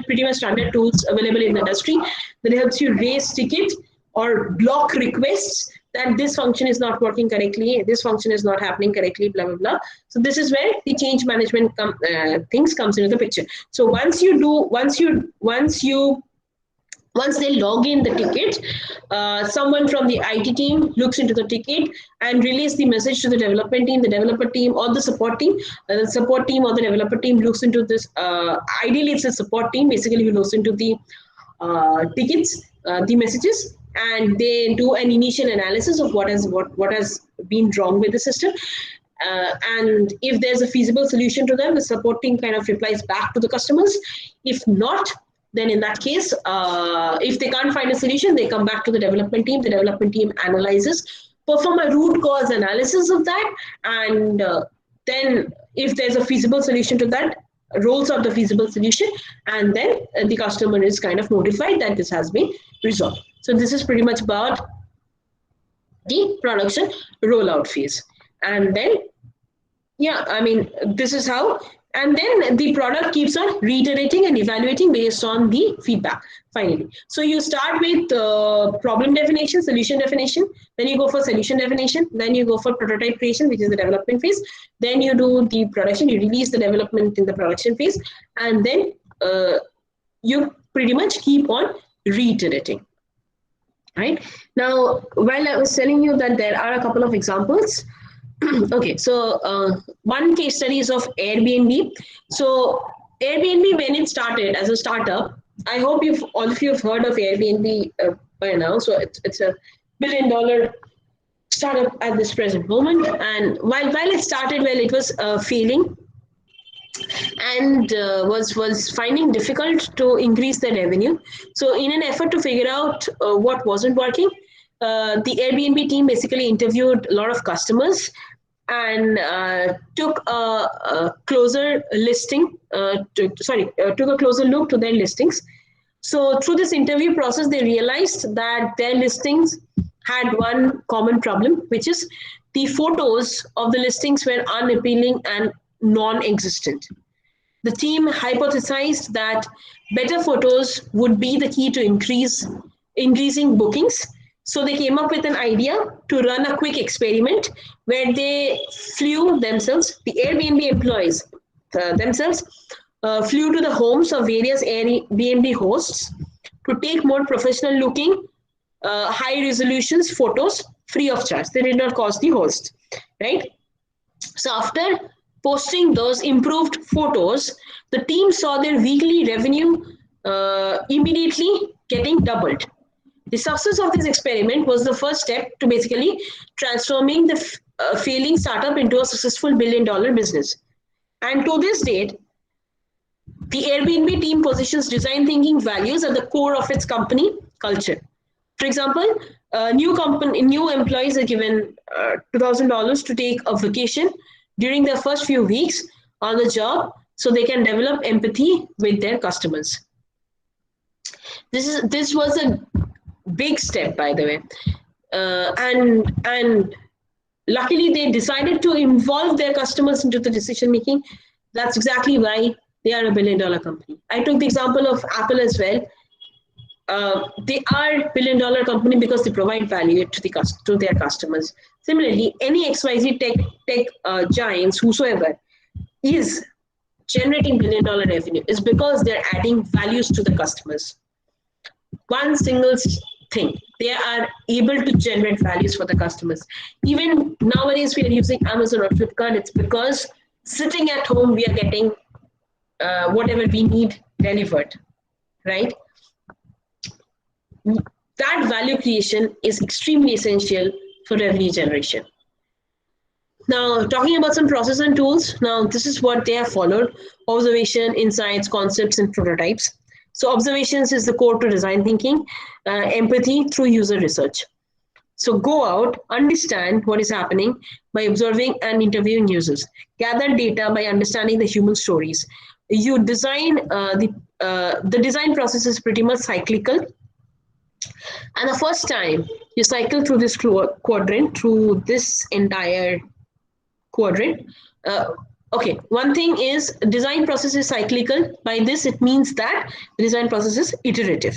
pretty much standard tools available in the industry that helps you raise tickets or block requests that this function is not working correctly, this function is not happening correctly, blah, blah, blah. So this is where the change management things comes into the picture. So once they log in the ticket, someone from the IT team looks into the ticket and relays the message to the development team, the developer team or the support team. The support team or the developer team looks into this. Ideally, it's a support team, basically, who looks into the tickets, the messages, and they do an initial analysis of what has been wrong with the system. And if there's a feasible solution to them, the support team kind of replies back to the customers. If not, then in that case, if they can't find a solution, they come back to the development team. The development team analyzes, perform a root cause analysis of that, and then if there's a feasible solution to that, rolls out the feasible solution, and then the customer is kind of notified that this has been resolved. So this is pretty much about the production rollout phase. And then, yeah, I mean, this is how, and then the product keeps on reiterating and evaluating based on the feedback finally. So you start with problem definition, solution definition, then you go for solution definition, then you go for prototype creation, which is the development phase, then you do the production, you release the development in the production phase, and then you pretty much keep on reiterating. Right now, while I was telling you that there are a couple of examples, okay, so one case study is of Airbnb. So Airbnb, when it started as a startup, I hope all of you have heard of Airbnb by now. So it's a $1 billion startup at this present moment. And while it started, well, it was failing and was finding difficult to increase their revenue. So in an effort to figure out what wasn't working, the Airbnb team basically interviewed a lot of customers and took a closer took a closer look to their listings. So through this interview process, they realized that their listings had one common problem, which is the photos of the listings were unappealing and non-existent. The team hypothesized that better photos would be the key to increasing bookings. So they came up with an idea to run a quick experiment where they flew themselves, the Airbnb employees themselves, flew to the homes of various Airbnb hosts to take more professional looking, high resolutions photos free of charge. They did not cost the host, right? So after posting those improved photos, the team saw their weekly revenue immediately getting doubled. The success of this experiment was the first step to basically transforming the failing startup into a successful $1 billion business. And to this date, the Airbnb team positions design thinking values at the core of its company culture. For example, new employees are given $2,000 to take a vacation during their first few weeks on the job so they can develop empathy with their customers. This was a big step, by the way. And luckily, they decided to involve their customers into the decision making. That's exactly why they are a $1 billion company. I took the example of Apple as well. They are a $1 billion company because they provide value to their customers. Similarly, any XYZ tech giants, whosoever, is generating $1 billion revenue is because they're adding values to the customers. One single thing, they are able to generate values for the customers. Even nowadays, we are using Amazon or Flipkart. It's because sitting at home, we are getting whatever we need delivered, right? That value creation is extremely essential for revenue generation. Now, talking about some process and tools. Now, this is what they have followed: observation, insights, concepts, and prototypes. So observations is the core to design thinking, empathy through user research. So go out, understand what is happening by observing and interviewing users. Gather data by understanding the human stories. You design, the design process is pretty much cyclical. And the first time you cycle through this quadrant, through this entire quadrant, okay, one thing is design process is cyclical. By this, it means that the design process is iterative,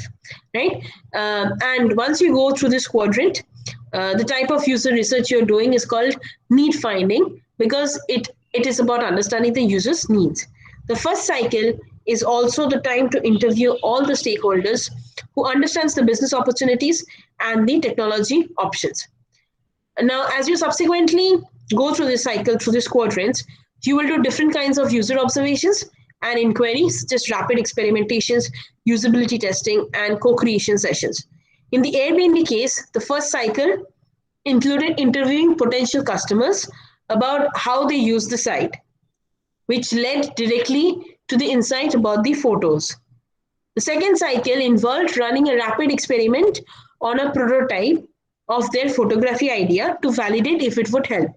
right? And once you go through this quadrant, the type of user research you're doing is called need finding, because it is about understanding the user's needs. The first cycle is also the time to interview all the stakeholders who understands the business opportunities and the technology options. Now, as you subsequently go through this cycle, through this quadrants, you will do different kinds of user observations and inquiries, just rapid experimentations, usability testing, and co-creation sessions. In the Airbnb case, the first cycle included interviewing potential customers about how they use the site, which led directly to the insight about the photos. The second cycle involved running a rapid experiment on a prototype of their photography idea to validate if it would help.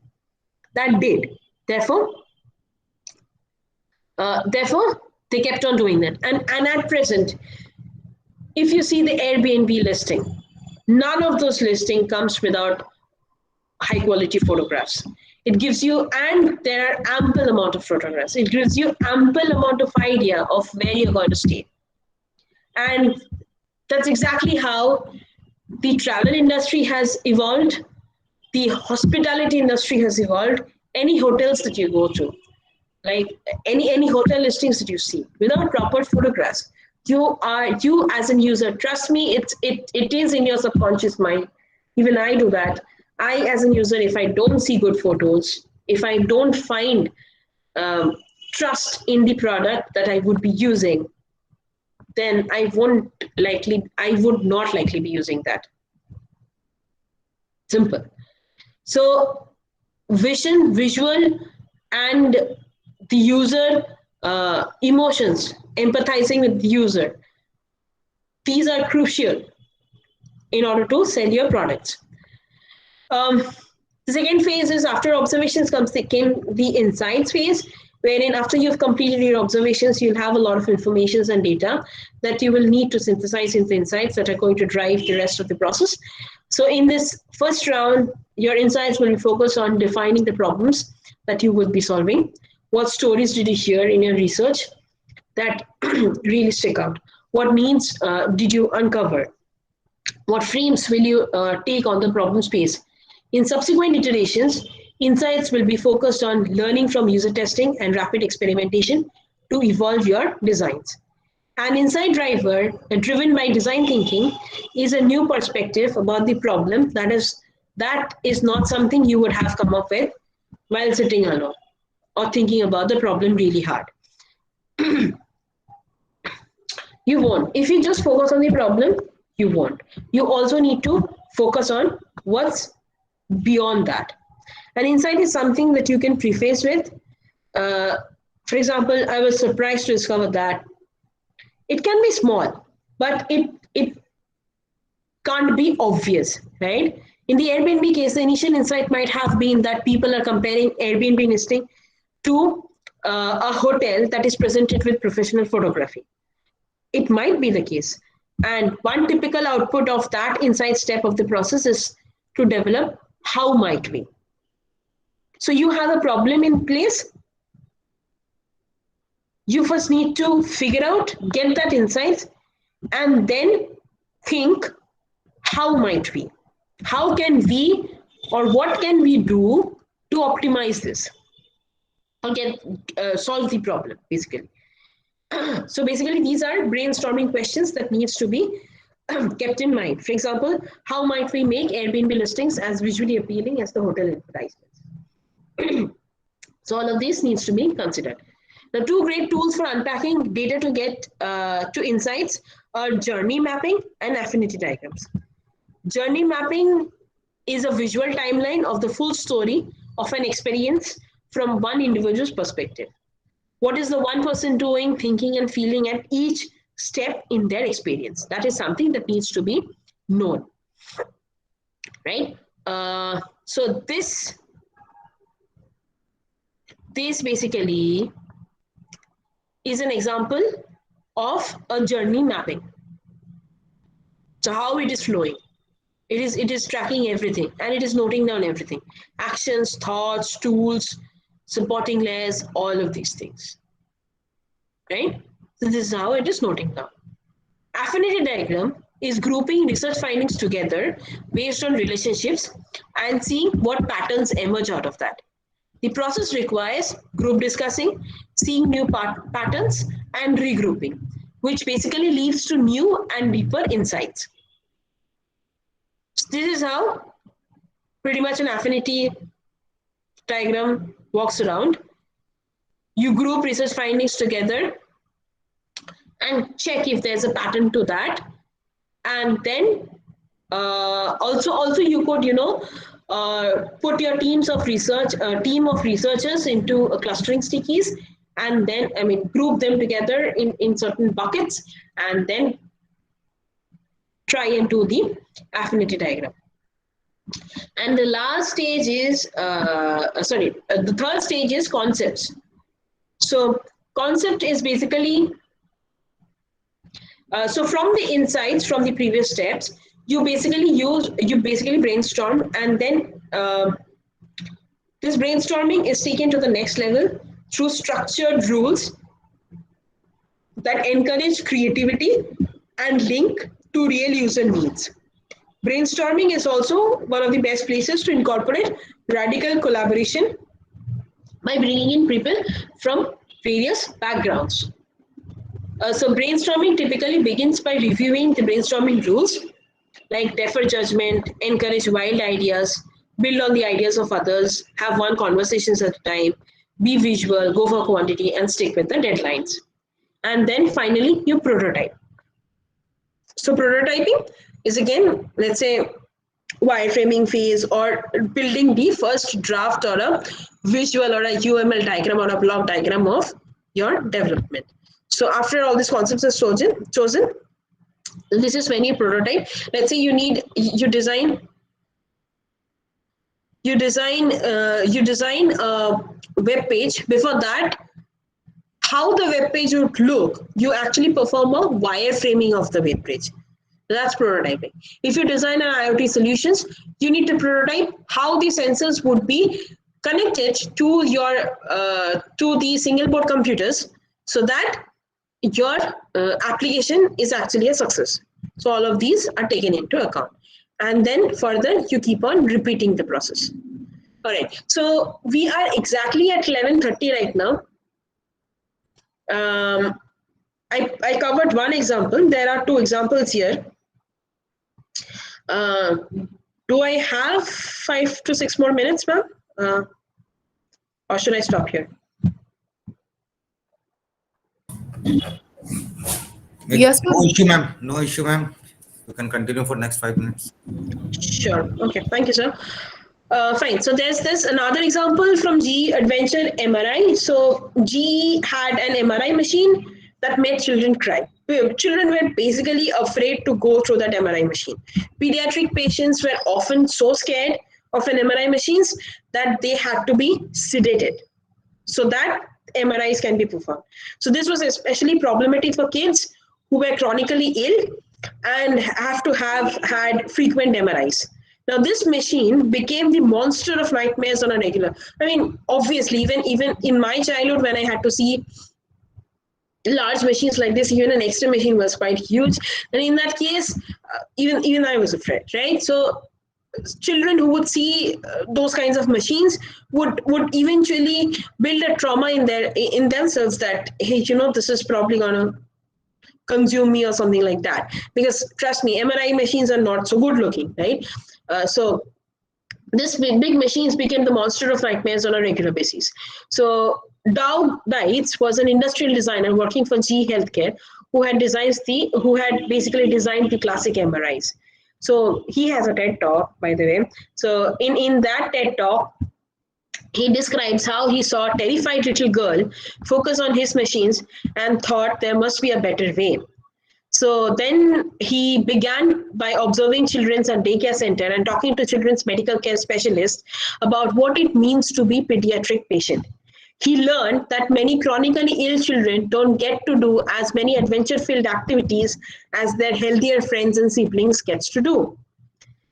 That did. Therefore, Therefore, they kept on doing that. And at present, if you see the Airbnb listing, none of those listing comes without high quality photographs. It gives you, and there are ample amount of photographs. It gives you ample amount of idea of where you're going to stay. And that's exactly how the travel industry has evolved, the hospitality industry has evolved. Any hotels that you go to, like any hotel listings that you see, without proper photographs, you as an user, trust me, it is in your subconscious mind. Even I do that. I as an user, if I don't see good photos, if I don't find trust in the product that I would be using, then I would not likely be using that. Simple. So visual, and the user emotions, empathizing with the user, these are crucial in order to sell your products. The second phase is, after observations came the insights phase, wherein after you've completed your observations, you'll have a lot of information and data that you will need to synthesize into insights that are going to drive the rest of the process. So in this first round, your insights will be focused on defining the problems that you would be solving. What stories did you hear in your research that really stick out? What needs did you uncover? What frames will you take on the problem space? In subsequent iterations, insights will be focused on learning from user testing and rapid experimentation to evolve your designs. An insight driver driven by design thinking is a new perspective about the problem that is not something you would have come up with while sitting alone or thinking about the problem really hard. You won't. If you just focus on the problem, you won't. You also need to focus on what's beyond that. An insight is something that you can preface with. For example, I was surprised to discover that it can be small, but it can't be obvious, right? In the Airbnb case, the initial insight might have been that people are comparing Airbnb listing to a hotel that is presented with professional photography. It might be the case. And one typical output of that insight step of the process is to develop how might we. So you have a problem in place. You first need to figure out, get that insight, and then think, how might we? How can we, or what can we do to optimize this or solve the problem, basically. So basically, these are brainstorming questions that needs to be kept in mind. For example, how might we make Airbnb listings as visually appealing as the hotel advertisements? So all of this needs to be considered. The two great tools for unpacking data to get to insights are journey mapping and affinity diagrams. Journey mapping is a visual timeline of the full story of an experience from one individual's perspective. What is the one person doing, thinking, and feeling at each step in their experience? That is something that needs to be known, right? So this basically is an example of a journey mapping. So how it is flowing. It is tracking everything, and it is noting down everything. Actions, thoughts, tools, supporting layers, all of these things, right? So this is how it is noting down. Affinity diagram is grouping research findings together based on relationships and seeing what patterns emerge out of that. The process requires group discussing, seeing new patterns, and regrouping, which basically leads to new and deeper insights. So this is how pretty much an affinity diagram walks around. You group research findings together and check if there's a pattern to that. And then also you could, put your team of researchers into clustering stickies, and then, group them together in certain buckets, and then try and do the affinity diagram. And the last stage is, the third stage is concepts. So Concept is basically, so from the insights from the previous steps, you basically brainstorm, and then this brainstorming is taken to the next level through structured rules that encourage creativity and link to real user needs. Brainstorming is also one of the best places to incorporate radical collaboration by bringing in people from various backgrounds. So brainstorming typically begins by reviewing the brainstorming rules like defer judgment, encourage wild ideas, build on the ideas of others, have one conversations at a time, be visual, go for quantity, and stick with the deadlines. And then finally, you prototype. So prototyping is again, let's say, wireframing phase or building the first draft or a visual or a UML diagram or a block diagram of your development. So after all these concepts are chosen, this is when you prototype. Let's say you design a web page. Before that, how the web page would look, you actually perform a wireframing of the web page. That's prototyping. If you design an IoT solutions, you need to prototype how the sensors would be connected to your to the single board computers, so that your application is actually a success. So all of these are taken into account, and then further you keep on repeating the process. All right. So we are exactly at 11:30 right now. I covered one example. There are two examples here. Do I have 5 to 6 more minutes, ma'am? Or should I stop here? Yes, ma'am. No issue, ma'am. No issue, ma'am. You can continue for next 5 minutes. Sure. Okay. Thank you, sir. Fine. So there's this another example from GE Adventure MRI. So GE had an MRI machine that made children cry. Children were basically afraid to go through that MRI machine. Pediatric patients were often so scared of an MRI machines that they had to be sedated so that MRIs can be performed. So this was especially problematic for kids who were chronically ill and have to have had frequent MRIs. Now this machine became the monster of nightmares on a regular. I mean, obviously, even in my childhood, when I had to see large machines like this, even an X-ray machine was quite huge, and in that case, even I was afraid, right? So children who would see those kinds of machines would eventually build a trauma in themselves that, hey, this is probably gonna consume me or something like that. Because trust me, MRI machines are not so good looking, right? So this big machines became the monster of nightmares on a regular basis. So Dow Dietz was an industrial designer working for GE Healthcare who had basically designed the classic MRIs. So he has a TED talk, by the way. So in that TED talk, he describes how he saw a terrified little girl focus on his machines and thought there must be a better way. So then he began by observing children's at daycare center and talking to children's medical care specialists about what it means to be pediatric patient. He learned that many chronically ill children don't get to do as many adventure-filled activities as their healthier friends and siblings gets to do.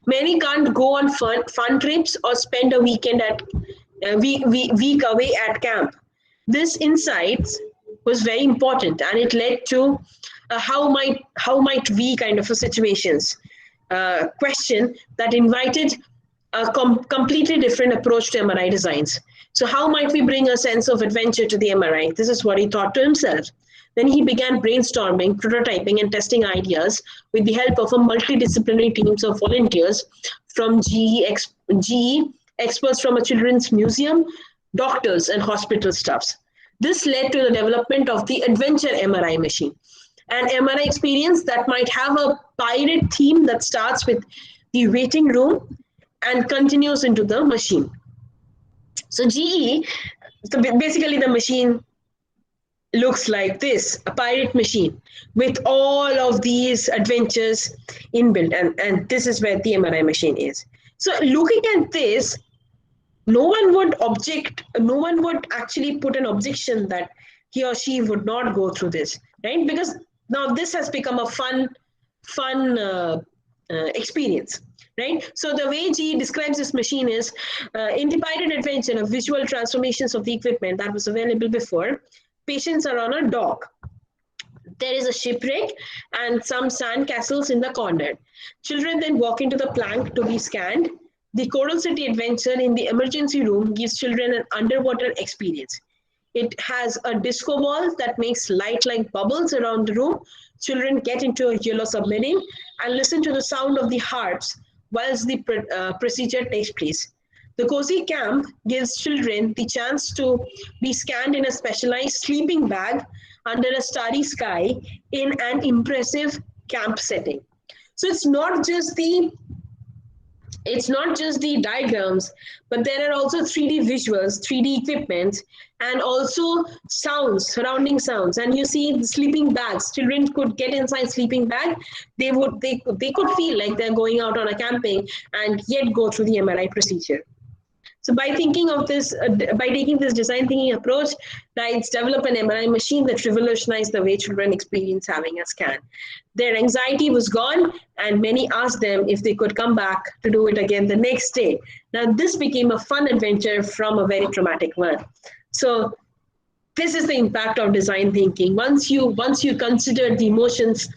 Many can't go on fun trips or spend a weekend at week away at camp. This insight was very important, and it led to how might we kind of a situations question that invited a completely different approach to MRI designs. So how might we bring a sense of adventure to the MRI? This is what he thought to himself. Then he began brainstorming, prototyping, and testing ideas with the help of a multidisciplinary teams of volunteers from GE experts from a children's museum, doctors, and hospital staffs. This led to the development of the Adventure MRI machine, an MRI experience that might have a pirate theme that starts with the waiting room and continues into the machine. So basically the machine looks like this, a pirate machine with all of these adventures inbuilt, and this is where the MRI machine is. So looking at this, no one would actually put an objection that he or she would not go through this, right? Because now this has become a fun experience, right? So the way GE describes this machine is in the pilot adventure of visual transformations of the equipment that was available before, patients are on a dock. There is a shipwreck and some sand castles in the corner. Children then walk into the plank to be scanned. The Coral City adventure in the emergency room gives children an underwater experience. It has a disco ball that makes light like bubbles around the room. Children get into a yellow submarine and listen to the sound of the harps whilst the procedure takes place. The cozy camp gives children the chance to be scanned in a specialized sleeping bag under a starry sky in an impressive camp setting. So it's not just the diagrams, but there are also 3D visuals, 3D equipment, and also sounds, surrounding sounds. And you see the sleeping bags. Children could get inside sleeping bag. They could feel like they're going out on a camping and yet go through the MRI procedure. So by thinking of this, by taking this design thinking approach, Rides develop an MRI machine that revolutionized the way children experience having a scan. Their anxiety was gone, and many asked them if they could come back to do it again the next day. Now this became a fun adventure from a very traumatic one. So this is the impact of design thinking. Once you consider the emotions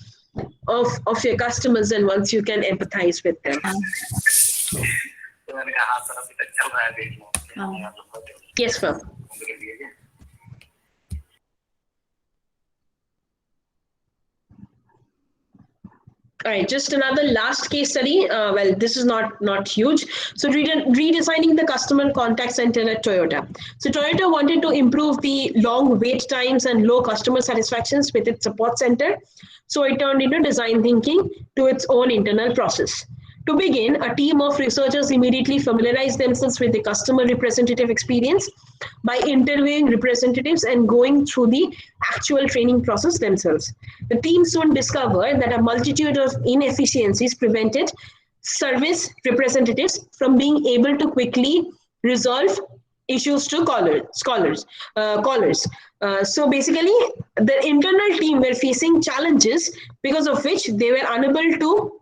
of your customers, and once you can empathize with them. Yes, ma'am. All right, just another last case study. Well, this is not huge. So redesigning the customer contact center at Toyota. So Toyota wanted to improve the long wait times and low customer satisfactions with its support center. So it turned into design thinking to its own internal process. To begin, a team of researchers immediately familiarized themselves with the customer representative experience by interviewing representatives and going through the actual training process themselves. The team soon discovered that a multitude of inefficiencies prevented service representatives from being able to quickly resolve issues to callers. So basically, the internal team were facing challenges because of which they were unable to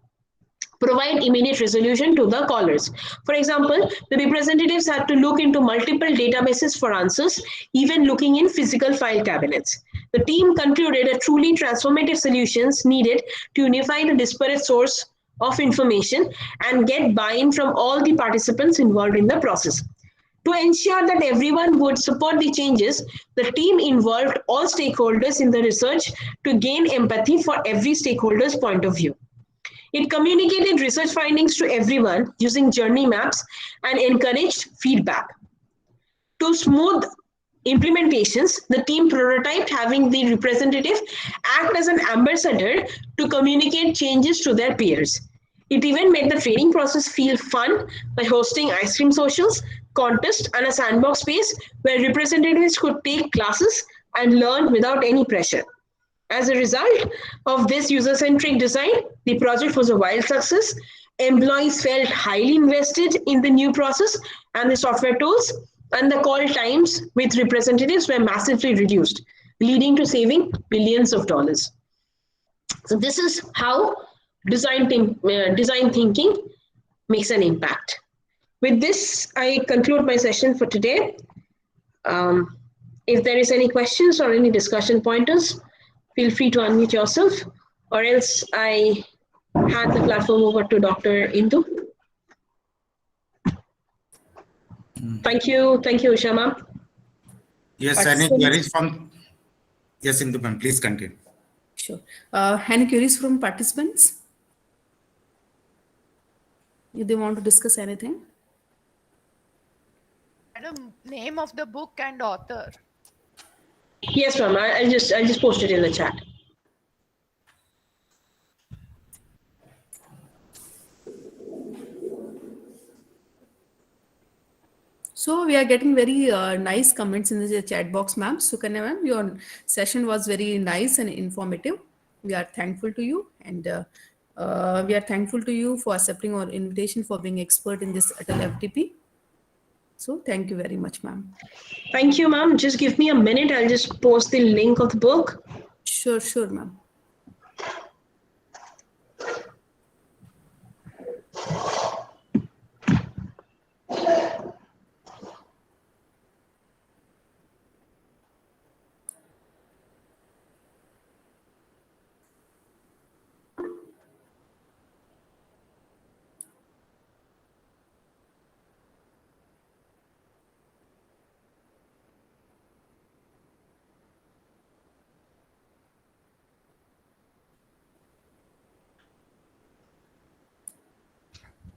provide immediate resolution to the callers. For example, the representatives had to look into multiple databases for answers, even looking in physical file cabinets. The team concluded that truly transformative solutions needed to unify the disparate source of information and get buy-in from all the participants involved in the process. To ensure that everyone would support the changes, the team involved all stakeholders in the research to gain empathy for every stakeholder's point of view. It communicated research findings to everyone using journey maps and encouraged feedback. To smooth implementations, the team prototyped having the representative act as an ambassador to communicate changes to their peers. It even made the training process feel fun by hosting ice cream socials, contests, and a sandbox space where representatives could take classes and learn without any pressure. As a result of this user-centric design, the project was a wild success. Employees felt highly invested in the new process and the software tools, and the call times with representatives were massively reduced, leading to saving billions of dollars. So this is how design thinking makes an impact. With this, I conclude my session for today. If there is any questions or any discussion pointers, feel free to unmute yourself, or else I hand the platform over to Dr. Indu. Thank you, Usha ma'am. Yes, any queries from? Yes, Indu ma'am, please continue. Sure. Any queries from participants? If they want to discuss anything? Madam, name of the book and author. Yes, ma'am. I'll just post it in the chat. So we are getting very nice comments in the chat box, ma'am. Sukanya ma'am, your session was very nice and informative. We are thankful to you, and we are thankful to you for accepting our invitation for being expert in this ATAL FDP. So thank you very much, ma'am. Thank you, ma'am. Just give me a minute. I'll just post the link of the book. Sure, ma'am.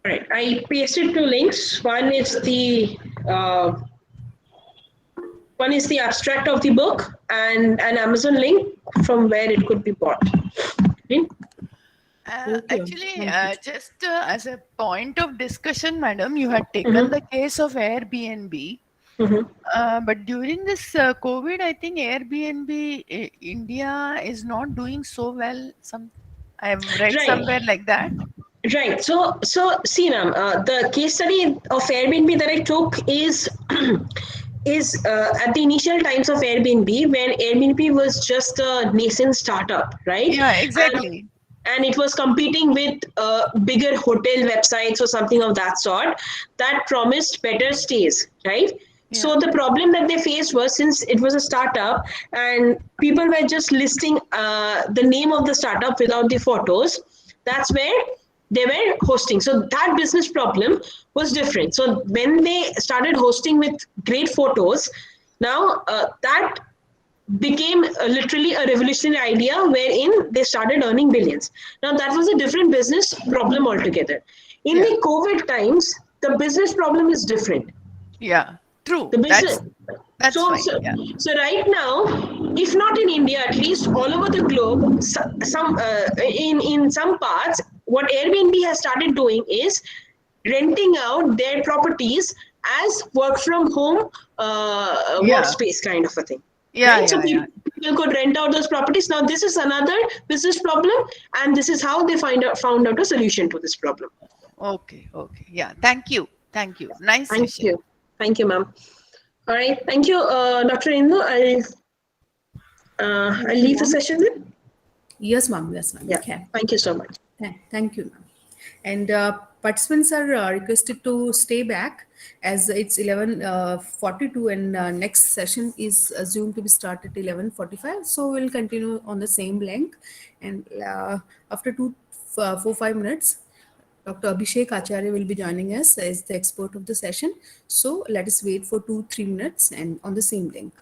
All right, I pasted two links. One is the abstract of the book and an Amazon link from where it could be bought. Okay. Okay, Actually, thank you. just as a point of discussion, madam, you had taken the case of Airbnb. Mhm. But during this COVID, I think Airbnb India is not doing so well. I've read Right. somewhere like that. Right. So see, ma'am, the case study of Airbnb that I took is at the initial times of Airbnb, when Airbnb was just a nascent startup, right? Yeah, And exactly. and it was competing with bigger hotel websites or something of that sort that promised better stays, right? So Yeah, the problem that they faced was, since it was a startup and people were just listing the name of the startup without the photos, that's where they were hosting. So that business problem was different. So when they started hosting with great photos, now that became literally a revolutionary idea wherein they started earning billions. Now, that was a different business problem altogether. In yeah, the COVID times, the business problem is different. yeah. True. The business. That's So, fine. so, Yeah, so right now, if not in India, at least all over the globe, some in some parts, what Airbnb has started doing is renting out their properties as work from home yeah, workspace kind of a thing, yeah, right? So yeah, yeah. people could rent out those properties. Now this is another business problem, and this is how they found out a solution to this problem. Okay, okay. Yeah. Thank you. Thank you. Nice Thank session. you. Thank you, ma'am. All right, thank you, Dr. Indu. I'll Thank you, leave the ma'am. session then. Yes, ma'am. Yes, ma'am. You Yeah, can. thank you so much. Thank you, ma'am. And participants are requested to stay back as it's 11:42, and next session is assumed to be started at 11:45. So we'll continue on the same length. And after 4-5 minutes, Dr. Abhishek Acharya will be joining us as the expert of the session. So let us wait for 2-3 minutes and on the same link.